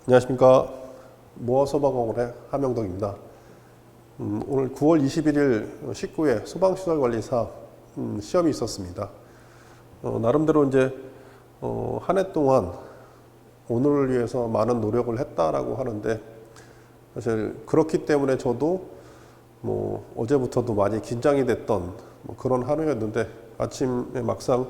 안녕하십니까. 모어소방공원의 하명덕입니다. 오늘 9월 21일 19회 소방시설관리사 시험이 있었습니다. 나름대로 이제 한 해 동안 오늘을 위해서 많은 노력을 했다라고 하는데, 사실 그렇기 때문에 저도 어제부터도 많이 긴장이 됐던 그런 하루였는데, 아침에 막상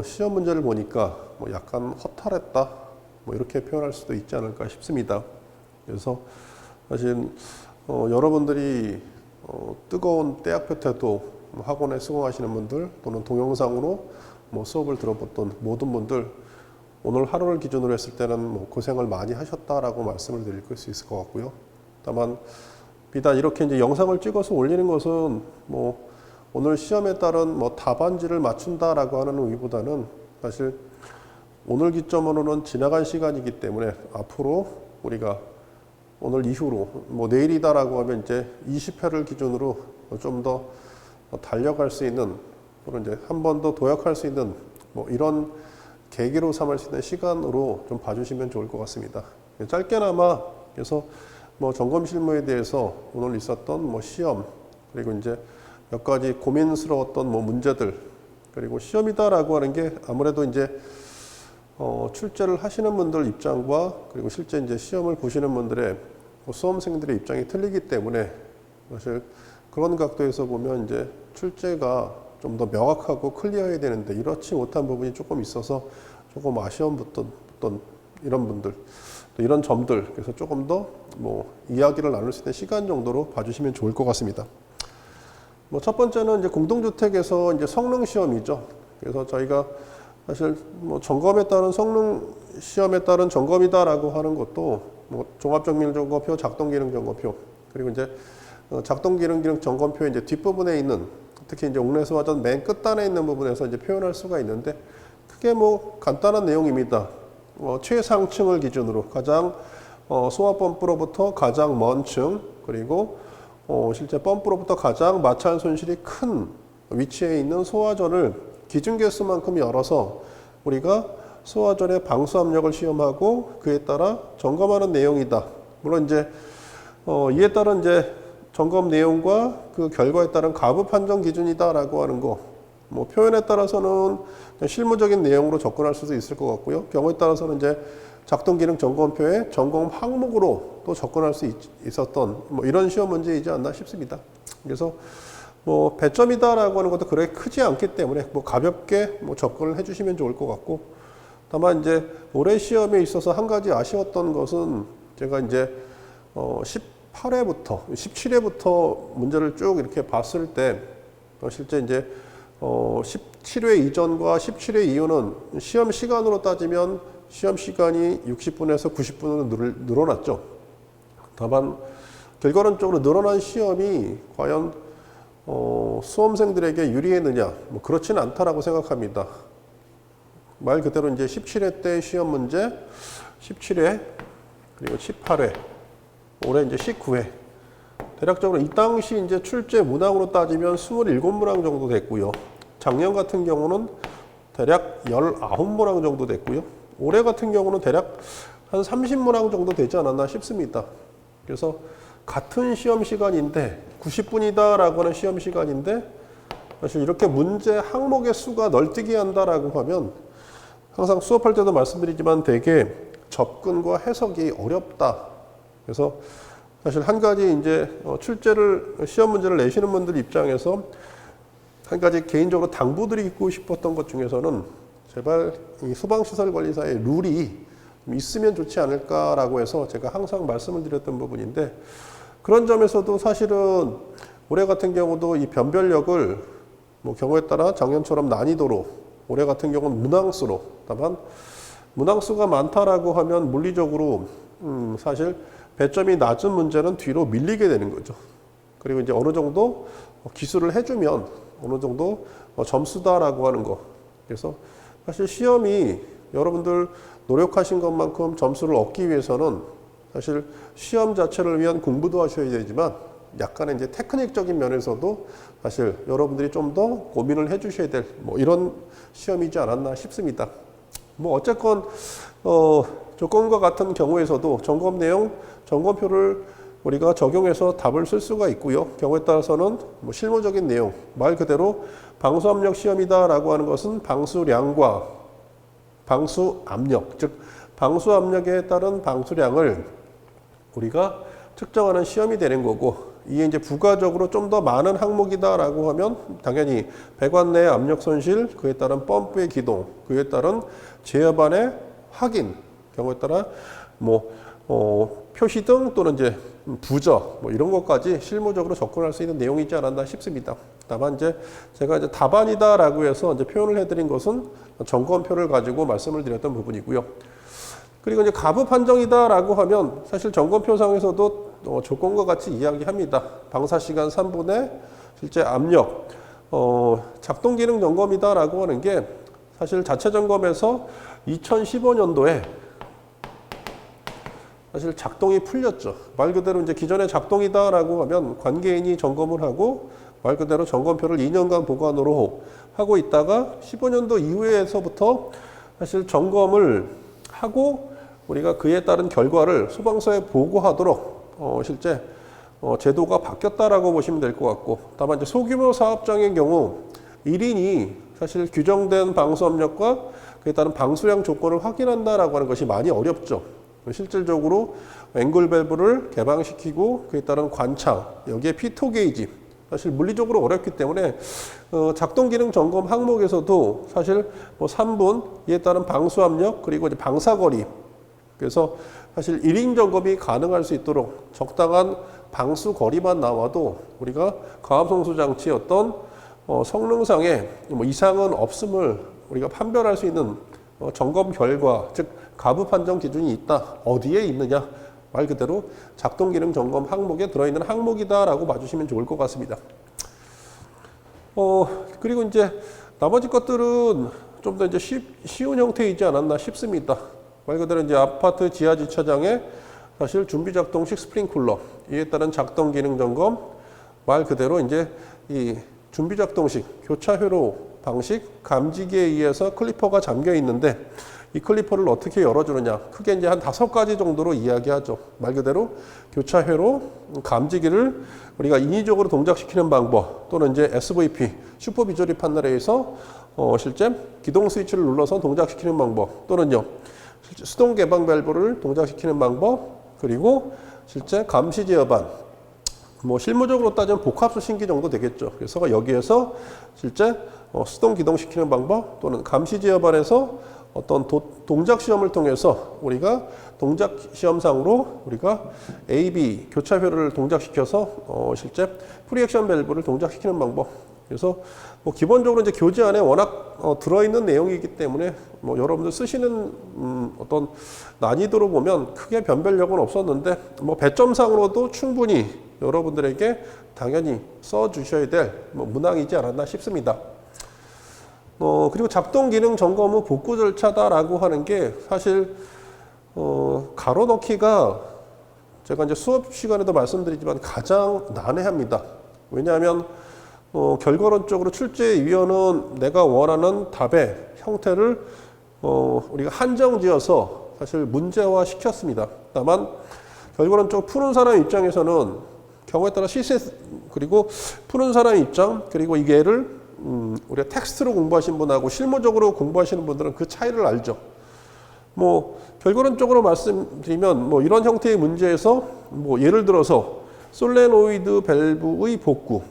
시험 문제를 보니까 약간 허탈했다, 이렇게 표현할 수도 있지 않을까 싶습니다. 그래서 사실 여러분들이 뜨거운 때학볕 때도 학원에 수강하시는 분들, 또는 동영상으로 수업을 들어봤던 모든 분들, 오늘 하루를 기준으로 했을 때는 고생을 많이 하셨다라고 말씀을 드릴 수 있을 것 같고요. 다만 비단 이렇게 이제 영상을 찍어서 올리는 것은 오늘 시험에 따른 답안지를 맞춘다라고 하는 의미보다는, 사실 오늘 기점으로는 지나간 시간이기 때문에 앞으로 우리가 오늘 이후로 내일이다라고 하면 이제 20회를 기준으로 좀 더 달려갈 수 있는, 또는 이제 한 번 더 도약할 수 있는 이런 계기로 삼을 수 있는 시간으로 좀 봐주시면 좋을 것 같습니다. 짧게나마 그래서 점검 실무에 대해서 오늘 있었던 시험, 그리고 이제 몇 가지 고민스러웠던 문제들, 그리고 시험이다라고 하는 게 아무래도 이제 출제를 하시는 분들 입장과, 그리고 실제 이제 시험을 보시는 분들의 수험생들의 입장이 틀리기 때문에, 사실 그런 각도에서 보면 이제 출제가 좀 더 명확하고 클리어해야 되는데 이렇지 못한 부분이 조금 있어서 조금 아쉬움 붙던 이런 분들, 또 이런 점들, 그래서 조금 더 이야기를 나눌 수 있는 시간 정도로 봐주시면 좋을 것 같습니다. 첫 번째는 이제 공동주택에서 이제 성능 시험이죠. 그래서 저희가 사실 점검에 따른 성능 시험에 따른 점검이다라고 하는 것도 종합정밀점검표, 작동기능점검표, 그리고 이제 작동기능 점검표의 이제 뒷부분에 있는, 특히 이제 옥내소화전 맨 끝단에 있는 부분에서 이제 표현할 수가 있는데, 크게 간단한 내용입니다. 최상층을 기준으로 가장 소화 펌프로부터 가장 먼 층, 그리고 실제 펌프로부터 가장 마찰 손실이 큰 위치에 있는 소화전을 기준 개수만큼 열어서 우리가 소화전의 방수 압력을 시험하고 그에 따라 점검하는 내용이다. 물론 이제 이에 따른 이제 점검 내용과 그 결과에 따른 가부 판정 기준이다라고 하는 거, 표현에 따라서는 실무적인 내용으로 접근할 수도 있을 것 같고요. 경우에 따라서는 이제 작동기능 점검표의 점검 항목으로 또 접근할 수 있었던 이런 시험 문제이지 않나 싶습니다. 그래서 배점이다라고 하는 것도 그렇게 크지 않기 때문에 가볍게 접근을 해주시면 좋을 것 같고, 다만 이제 올해 시험에 있어서 한 가지 아쉬웠던 것은, 제가 이제 18회부터 17회부터 문제를 쭉 이렇게 봤을 때, 실제 이제 17회 이전과 17회 이후는 시험 시간으로 따지면 시험 시간이 60분에서 90분으로 늘어났죠. 다만 결과론적으로 늘어난 시험이 과연 수험생들에게 유리했느냐, 그렇지는 않다라고 생각합니다. 말 그대로 이제 17회 때 시험 문제, 17회, 그리고 18회, 올해 이제 19회. 대략적으로 이 당시 이제 출제 문항으로 따지면 27문항 정도 됐고요. 작년 같은 경우는 대략 19문항 정도 됐고요. 올해 같은 경우는 대략 한 30문항 정도 되지 않았나 싶습니다. 그래서 같은 시험 시간인데 90분이다라고 하는 시험 시간인데, 사실 이렇게 문제 항목의 수가 널뛰게 한다라고 하면, 항상 수업할 때도 말씀드리지만 되게 접근과 해석이 어렵다. 그래서 사실 한 가지 이제 출제를 시험 문제를 내시는 분들 입장에서 한 가지 개인적으로 당부드리고 싶었던 것 중에서는, 제발 이 소방시설관리사의 룰이 있으면 좋지 않을까라고 해서 제가 항상 말씀을 드렸던 부분인데, 그런 점에서도 사실은 올해 같은 경우도 이 변별력을 경우에 따라 작년처럼 난이도로, 올해 같은 경우는 문항수로, 다만 문항수가 많다라고 하면 물리적으로 사실 배점이 낮은 문제는 뒤로 밀리게 되는 거죠. 그리고 이제 어느 정도 기술을 해주면 어느 정도 점수다라고 하는 거. 그래서 사실 시험이 여러분들 노력하신 것만큼 점수를 얻기 위해서는 사실 시험 자체를 위한 공부도 하셔야 되지만, 약간의 이제 테크닉적인 면에서도 사실 여러분들이 좀 더 고민을 해 주셔야 될 이런 시험이지 않았나 싶습니다. 어쨌건 조건과 같은 경우에서도 점검 내용, 점검표를 우리가 적용해서 답을 쓸 수가 있고요. 경우에 따라서는 뭐 실무적인 내용, 말 그대로 방수압력 시험이다라고 하는 것은 방수량과 방수압력, 즉 방수압력에 따른 방수량을 우리가 측정하는 시험이 되는 거고, 이게 이제 부가적으로 좀 더 많은 항목이다라고 하면 당연히 배관 내 압력 손실, 그에 따른 펌프의 기동, 그에 따른 제어반의 확인, 경우에 따라 뭐 표시등 또는 이제 부저 뭐 이런 것까지 실무적으로 접근할 수 있는 내용이지 않았나 싶습니다. 다만 이제 제가 이제 답안이다라고 해서 이제 표현을 해드린 것은 점검표를 가지고 말씀을 드렸던 부분이고요. 그리고 이제 가부 판정이다라고 하면 사실 점검표상에서도 조건과 같이 이야기합니다. 방사 시간 3분의 실제 압력, 작동 기능 점검이다라고 하는 게 사실 자체 점검에서 2015년도에 사실 작동이 풀렸죠. 말 그대로 이제 기존에 작동이다라고 하면 관계인이 점검을 하고 말 그대로 점검표를 2년간 보관으로 하고 있다가 15년도 이후에서부터 사실 점검을 하고 우리가 그에 따른 결과를 소방서에 보고하도록 실제 제도가 바뀌었다라고 보시면 될 것 같고, 다만 이제 소규모 사업장의 경우 1인이 사실 규정된 방수압력과 그에 따른 방수량 조건을 확인한다라고 하는 것이 많이 어렵죠. 실질적으로 앵글 밸브를 개방시키고 그에 따른 관창, 여기에 피토 게이지, 사실 물리적으로 어렵기 때문에 작동 기능 점검 항목에서도 사실 뭐 3분, 이에 따른 방수압력, 그리고 이제 방사거리, 그래서 사실 1인 점검이 가능할 수 있도록 적당한 방수 거리만 나와도 우리가 가압송수 장치의 어떤 성능상의 뭐 이상은 없음을 우리가 판별할 수 있는 점검 결과, 즉 가부 판정 기준이 있다. 어디에 있느냐? 말 그대로 작동 기능 점검 항목에 들어있는 항목이다라고 봐주시면 좋을 것 같습니다. 그리고 이제 나머지 것들은 좀 더 이제 쉬운 형태이지 않았나 싶습니다. 말 그대로 이제 아파트 지하 주차장에 사실 준비 작동식 스프링클러, 이에 따른 작동 기능 점검, 말 그대로 이제 이 준비 작동식 교차 회로 방식 감지기에 의해서 클리퍼가 잠겨 있는데 이 클리퍼를 어떻게 열어주느냐, 크게 이제 한 5가지 정도로 이야기하죠. 말 그대로 교차 회로 감지기를 우리가 인위적으로 동작시키는 방법, 또는 이제 SVP 슈퍼 비저리 판넬에 의해서 실제 기동 스위치를 눌러서 동작시키는 방법, 또는요 실제 수동 개방 밸브를 동작시키는 방법, 그리고 실제 감시 제어반, 뭐 실무적으로 따지면 복합 수신기 정도 되겠죠. 그래서 여기에서 실제 수동 기동시키는 방법, 또는 감시 제어반에서 어떤 동작 시험을 통해서 우리가 동작 시험상으로 우리가 AB 교차 회로를 동작시켜서 실제 프리액션 밸브를 동작시키는 방법. 그래서 뭐 기본적으로 이제 교재 안에 워낙 들어있는 내용이기 때문에 뭐 여러분들 쓰시는 어떤 난이도로 보면 크게 변별력은 없었는데 뭐 배점상으로도 충분히 여러분들에게 당연히 써 주셔야 될 뭐 문항이지 않았나 싶습니다. 그리고 작동 기능 점검 후 복구 절차다라고 하는 게 사실 가로 넣기가 제가 이제 수업 시간에도 말씀드리지만 가장 난해합니다. 왜냐하면 결과론적으로 출제위원은 내가 원하는 답의 형태를 우리가 한정지어서 사실 문제화 시켰습니다. 다만 결과론적으로 푸는 사람 입장에서는 경우에 따라 시세, 그리고 푸는 사람 입장, 그리고 이게를 우리가 텍스트로 공부하신 분하고 실무적으로 공부하시는 분들은 그 차이를 알죠. 뭐 결과론적으로 말씀드리면 뭐 이런 형태의 문제에서 뭐 예를 들어서 솔레노이드 밸브의 복구,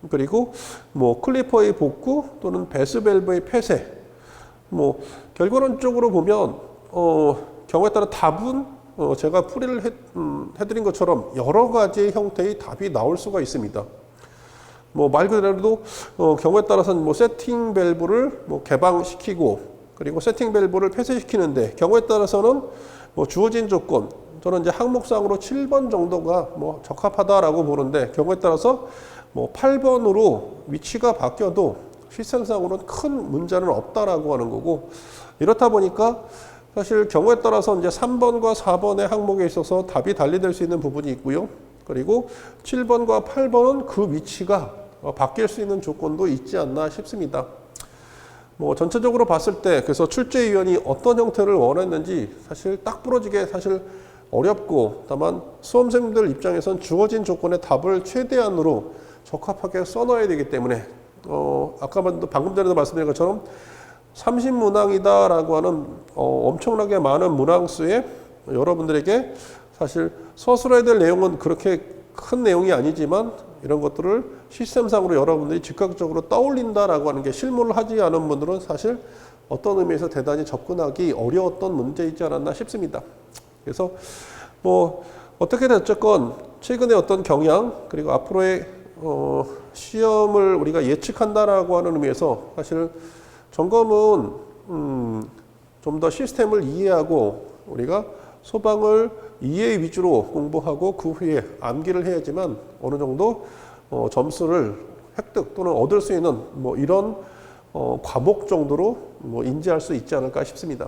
그리고 뭐 클리퍼의 복구, 또는 배스 밸브의 폐쇄, 뭐 결과론적으로 보면 경우에 따라 답은 제가 풀이를 해드린 것처럼 여러 가지의 형태의 답이 나올 수가 있습니다. 뭐 말 그대로도 경우에 따라서는 뭐 세팅 밸브를 뭐 개방시키고, 그리고 세팅 밸브를 폐쇄시키는데 경우에 따라서는 뭐 주어진 조건, 저는 이제 항목상으로 7번 정도가 뭐 적합하다라고 보는데 경우에 따라서 뭐 8번으로 위치가 바뀌어도 시스템상으로는 큰 문제는 없다라고 하는 거고, 이렇다 보니까 사실 경우에 따라서 이제 3번과 4번의 항목에 있어서 답이 달리될 수 있는 부분이 있고요. 그리고 7번과 8번은 그 위치가 바뀔 수 있는 조건도 있지 않나 싶습니다. 뭐 전체적으로 봤을 때 그래서 출제위원이 어떤 형태를 원했는지 사실 딱 부러지게 사실 어렵고, 다만 수험생들 입장에선 주어진 조건의 답을 최대한으로 적합하게 써놔야 되기 때문에 아까 방금 전에도 말씀드린 것처럼 30문항이다라고 하는 엄청나게 많은 문항수에 여러분들에게 사실 서술해야 될 내용은 그렇게 큰 내용이 아니지만 이런 것들을 시스템상으로 여러분들이 즉각적으로 떠올린다라고 하는 게 실무를 하지 않은 분들은 사실 어떤 의미에서 대단히 접근하기 어려웠던 문제이지 않았나 싶습니다. 그래서 뭐 어떻게 됐건 최근에 어떤 경향 그리고 앞으로의 시험을 우리가 예측한다라고 하는 의미에서 사실 점검은 좀 더 시스템을 이해하고 우리가 소방을 이해 위주로 공부하고 그 후에 암기를 해야지만 어느 정도 점수를 획득 또는 얻을 수 있는 뭐 이런 과목 정도로 뭐 인지할 수 있지 않을까 싶습니다.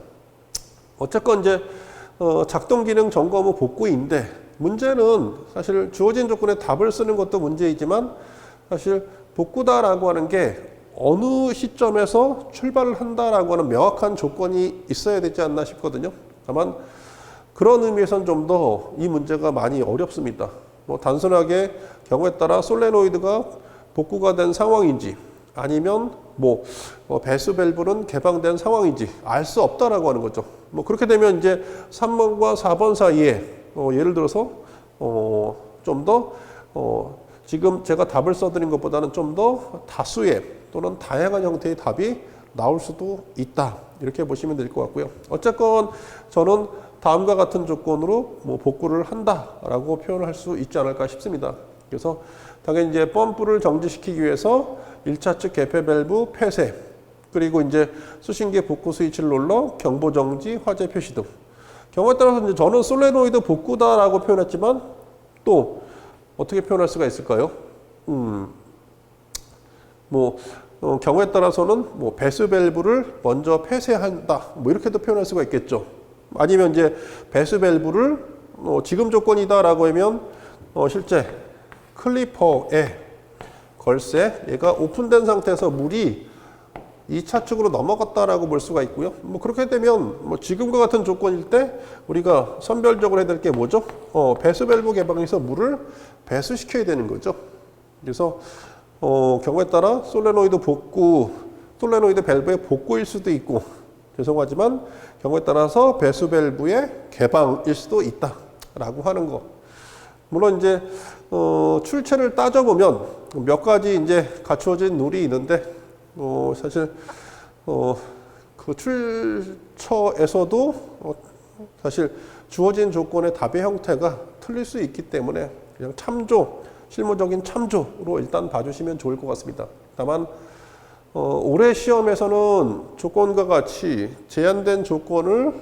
어쨌건 이제 작동 기능 점검 후 복구인데 문제는 사실 주어진 조건에 답을 쓰는 것도 문제이지만 사실 복구다라고 하는 게 어느 시점에서 출발을 한다라고 하는 명확한 조건이 있어야 되지 않나 싶거든요. 다만 그런 의미에서는 좀 더 이 문제가 많이 어렵습니다. 뭐 단순하게 경우에 따라 솔레노이드가 복구가 된 상황인지 아니면 뭐 배수 밸브는 개방된 상황인지 알 수 없다라고 하는 거죠. 뭐 그렇게 되면 이제 3번과 4번 사이에 예를 들어서 좀 더 지금 제가 답을 써드린 것보다는 좀 더 다수의 또는 다양한 형태의 답이 나올 수도 있다. 이렇게 보시면 될 것 같고요. 어쨌건 저는 다음과 같은 조건으로 뭐 복구를 한다라고 표현을 할 수 있지 않을까 싶습니다. 그래서 당연히 이제 펌프를 정지시키기 위해서 1차 측 개폐 밸브 폐쇄, 그리고 이제 수신기 복구 스위치를 눌러 경보 정지, 화재 표시 등. 경우에 따라서 이제 저는 솔레노이드 복구다라고 표현했지만 또 어떻게 표현할 수가 있을까요? 경우에 따라서는 뭐 배수 밸브를 먼저 폐쇄한다. 뭐 이렇게도 표현할 수가 있겠죠. 아니면 이제 배수 밸브를 지금 조건이다라고 하면 실제 클리퍼에 걸쇠 얘가 오픈된 상태에서 물이 2차 측으로 넘어갔다라고 볼 수가 있고요. 뭐 그렇게 되면 뭐 지금과 같은 조건일 때 우리가 선별적으로 해야 될 게 뭐죠? 배수 밸브 개방에서 물을 배수시켜야 되는 거죠. 그래서 경우에 따라 솔레노이드 밸브의 복구일 수도 있고, 죄송하지만 경우에 따라서 배수 밸브의 개방일 수도 있다라고 하는 거. 물론 이제 출처를 따져보면 몇 가지 이제 갖추어진 룰이 있는데 사실 그 출처에서도 사실 주어진 조건의 답의 형태가 틀릴 수 있기 때문에 그냥 실무적인 참조로 일단 봐주시면 좋을 것 같습니다. 다만 올해 시험에서는 조건과 같이 제한된 조건을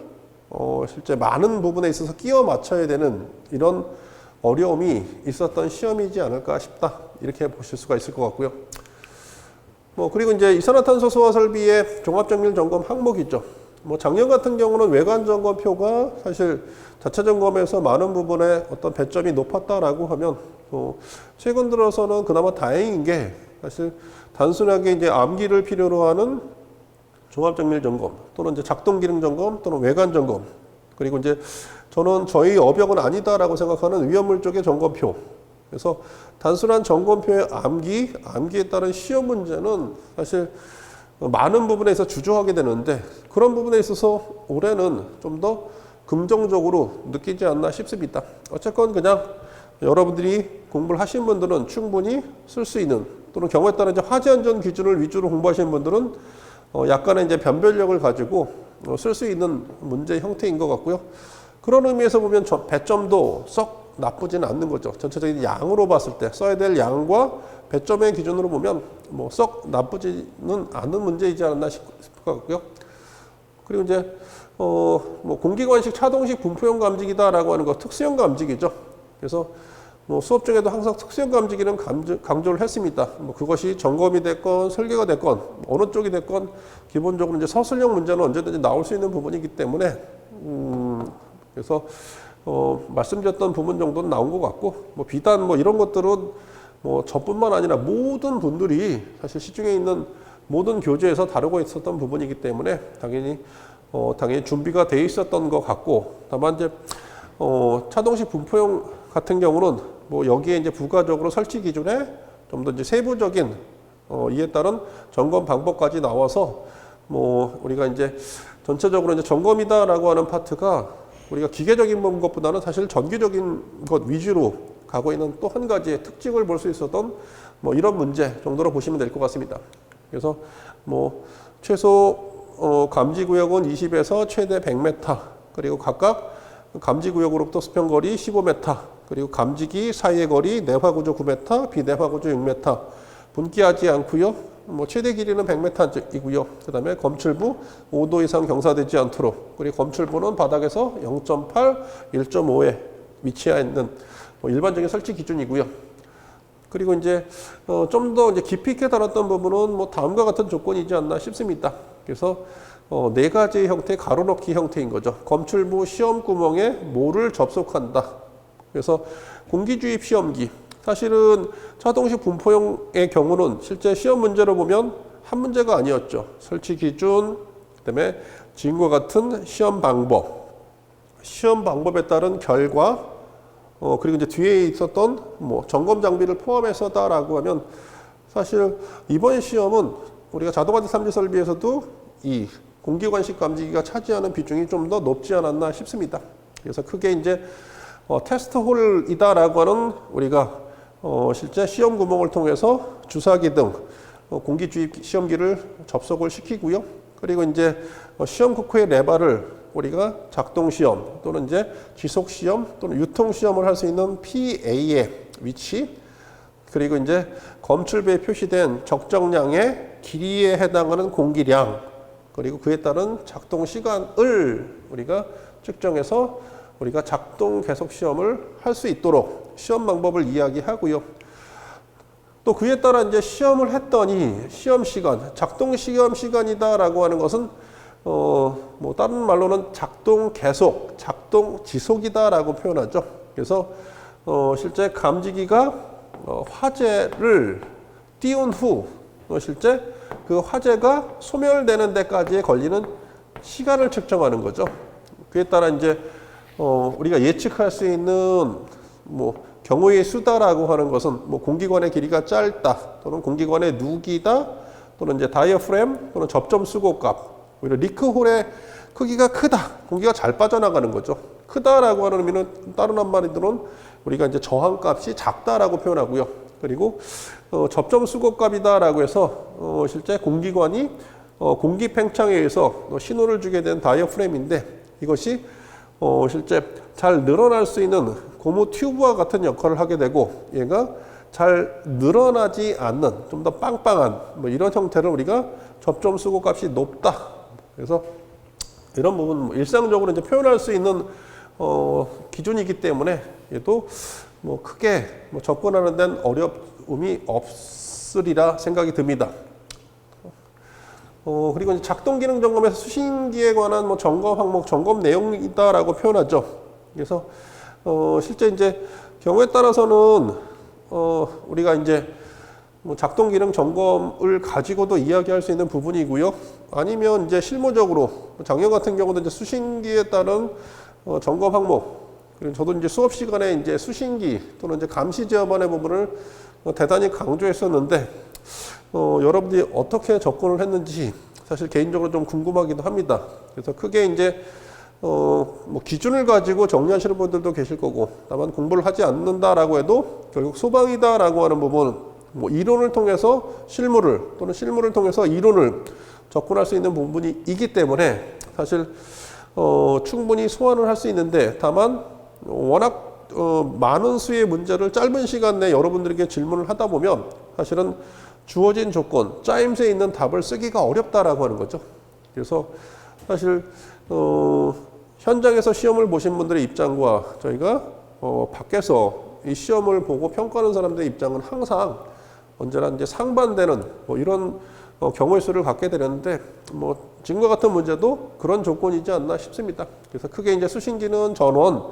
실제 많은 부분에 있어서 끼워 맞춰야 되는 이런 어려움이 있었던 시험이지 않을까 싶다. 이렇게 보실 수가 있을 것 같고요. 그리고 이제 이산화탄소 소화 설비의 종합정밀 점검 항목이 있죠. 작년 같은 경우는 외관 점검표가 사실 자체 점검에서 많은 부분에 어떤 배점이 높았다라고 하면 최근 들어서는 그나마 다행인 게 사실 단순하게 이제 암기를 필요로 하는 종합정밀 점검 또는 이제 작동 기능 점검 또는 외관 점검, 그리고 이제 저는 저희 업역은 아니다라고 생각하는 위험물 쪽의 점검표. 그래서 단순한 점검표의 암기에 따른 시험 문제는 사실 많은 부분에서 주저하게 되는데 그런 부분에 있어서 올해는 좀 더 긍정적으로 느끼지 않나 싶습니다. 어쨌건 그냥 여러분들이 공부를 하신 분들은 충분히 쓸 수 있는, 또는 경우에 따라 이제 화재 안전 기준을 위주로 공부하시는 분들은 약간의 이제 변별력을 가지고 쓸 수 있는 문제 형태인 것 같고요. 그런 의미에서 보면 배점도 썩 나쁘지는 않는 거죠. 전체적인 양으로 봤을 때 써야 될 양과 배점의 기준으로 보면 썩 나쁘지는 않은 문제이지 않았나 싶을 것 같고요. 그리고 이제 공기관식 차동식 분포형 감지기다라고 하는 거 특수형 감지기죠. 그래서 수업 중에도 항상 특수형 감지기는 강조를 했습니다. 그것이 점검이 됐건 설계가 됐건 어느 쪽이 됐건 기본적으로 이제 서술형 문제는 언제든지 나올 수 있는 부분이기 때문에 그래서 말씀드렸던 부분 정도는 나온 것 같고, 비단 이런 것들은 저뿐만 아니라 모든 분들이 사실 시중에 있는 모든 교재에서 다루고 있었던 부분이기 때문에 당연히 준비가 돼 있었던 것 같고, 다만 이제 차동식 분포용 같은 경우는 뭐 여기에 이제 부가적으로 설치 기준에 좀 더 이제 세부적인 이에 따른 점검 방법까지 나와서 뭐 우리가 이제 전체적으로 이제 점검이다라고 하는 파트가 우리가 기계적인 것보다는 사실 전기적인 것 위주로 가고 있는 또 한 가지의 특징을 볼 수 있었던 뭐 이런 문제 정도로 보시면 될 것 같습니다. 그래서 뭐 최소 감지 구역은 20에서 최대 100m, 그리고 각각 감지 구역으로부터 수평거리 15m, 그리고 감지기 사이의 거리 내화 구조 9m, 비내화 구조 6m, 분기하지 않고요. 뭐 최대 길이는 100m이고요. 그다음에 검출부 5도 이상 경사되지 않도록, 그리고 검출부는 바닥에서 0.8, 1.5에 위치해 있는 뭐 일반적인 설치 기준이고요. 그리고 이제 좀 더 이제 깊이 있게 다뤘던 부분은 뭐 다음과 같은 조건이지 않나 싶습니다. 그래서 네 가지의 형태, 가로넣기 형태인 거죠. 검출부 시험 구멍에 모를 접속한다. 그래서 공기주입 시험기. 사실은 차동식 분포용의 경우는 실제 시험 문제로 보면 한 문제가 아니었죠. 설치 기준, 그다음에 지금과 같은 시험 방법, 시험 방법에 따른 결과, 그리고 이제 뒤에 있었던 뭐 점검 장비를 포함해서다라고 하면, 사실 이번 시험은 우리가 자동화된 삼지 설비에서도 이 공기관식 감지기가 차지하는 비중이 좀 더 높지 않았나 싶습니다. 그래서 크게 이제 테스트 홀이다라고 하는 우리가 실제 시험 구멍을 통해서 주사기 등 공기 주입 시험기를 접속을 시키고요. 그리고 이제 시험 코크의 레바를 우리가 작동 시험 또는 이제 지속 시험 또는 유통 시험을 할 수 있는 PA의 위치, 그리고 이제 검출부에 표시된 적정량의 길이에 해당하는 공기량, 그리고 그에 따른 작동 시간을 우리가 측정해서 우리가 작동 계속 시험을 할 수 있도록 시험 방법을 이야기하고요. 또 그에 따라 이제 시험을 했더니 시험 시간, 작동 시험 시간이다라고 하는 것은 뭐 다른 말로는 작동 계속, 작동 지속이다라고 표현하죠. 그래서 실제 감지기가 화재를 띄운 후 실제 그 화재가 소멸되는 데까지에 걸리는 시간을 측정하는 거죠. 그에 따라 이제 우리가 예측할 수 있는 뭐 경우의 수다라고 하는 것은 뭐 공기관의 길이가 짧다, 또는 공기관의 누기다, 또는 이제 다이어프램, 또는 접점 수고값, 오히려 리크홀의 크기가 크다, 공기가 잘 빠져나가는 거죠. 크다라고 하는 의미는 다른 한마디로는 우리가 이제 저항값이 작다라고 표현하고요. 그리고 접점 수고값이다라고 해서 실제 공기관이 공기 팽창에 의해서 신호를 주게 된 다이어프램인데, 이것이 실제 잘 늘어날 수 있는 고무 튜브와 같은 역할을 하게 되고, 얘가 잘 늘어나지 않는 좀 더 빵빵한 뭐 이런 형태를 우리가 접점 수고값이 높다. 그래서 이런 부분 일상적으로 이제 표현할 수 있는 기준이기 때문에 얘도 뭐 크게 뭐 접근하는 데는 어려움이 없으리라 생각이 듭니다. 그리고 이제 작동 기능 점검에서 수신기에 관한 뭐 점검 항목, 점검 내용이다라고 표현하죠. 그래서 실제 이제 경우에 따라서는 우리가 이제 뭐 작동 기능 점검을 가지고도 이야기할 수 있는 부분이고요. 아니면 이제 실무적으로 작년 같은 경우도 이제 수신기에 따른 점검 항목, 그리고 저도 이제 수업 시간에 이제 수신기 또는 이제 감시 제어반의 부분을 대단히 강조했었는데, 여러분들이 어떻게 접근을 했는지 사실 개인적으로 좀 궁금하기도 합니다. 그래서 크게 이제 뭐 기준을 가지고 정리하시는 분들도 계실 거고, 다만 공부를 하지 않는다라고 해도 결국 소방이다라고 하는 부분, 뭐 이론을 통해서 실무를, 또는 실무를 통해서 이론을 접근할 수 있는 부분이기 때문에 사실 충분히 소화를 할 수 있는데, 다만 워낙 많은 수의 문제를 짧은 시간 내에 여러분들에게 질문을 하다 보면 사실은 주어진 조건, 짜임새에 있는 답을 쓰기가 어렵다라고 하는 거죠. 그래서 사실 현장에서 시험을 보신 분들의 입장과 저희가 밖에서 이 시험을 보고 평가하는 사람들의 입장은 항상 언제나 이제 상반되는 뭐 이런 경우의 수를 갖게 되는데, 뭐 지금과 같은 문제도 그런 조건이지 않나 싶습니다. 그래서 크게 이제 수신기는 전원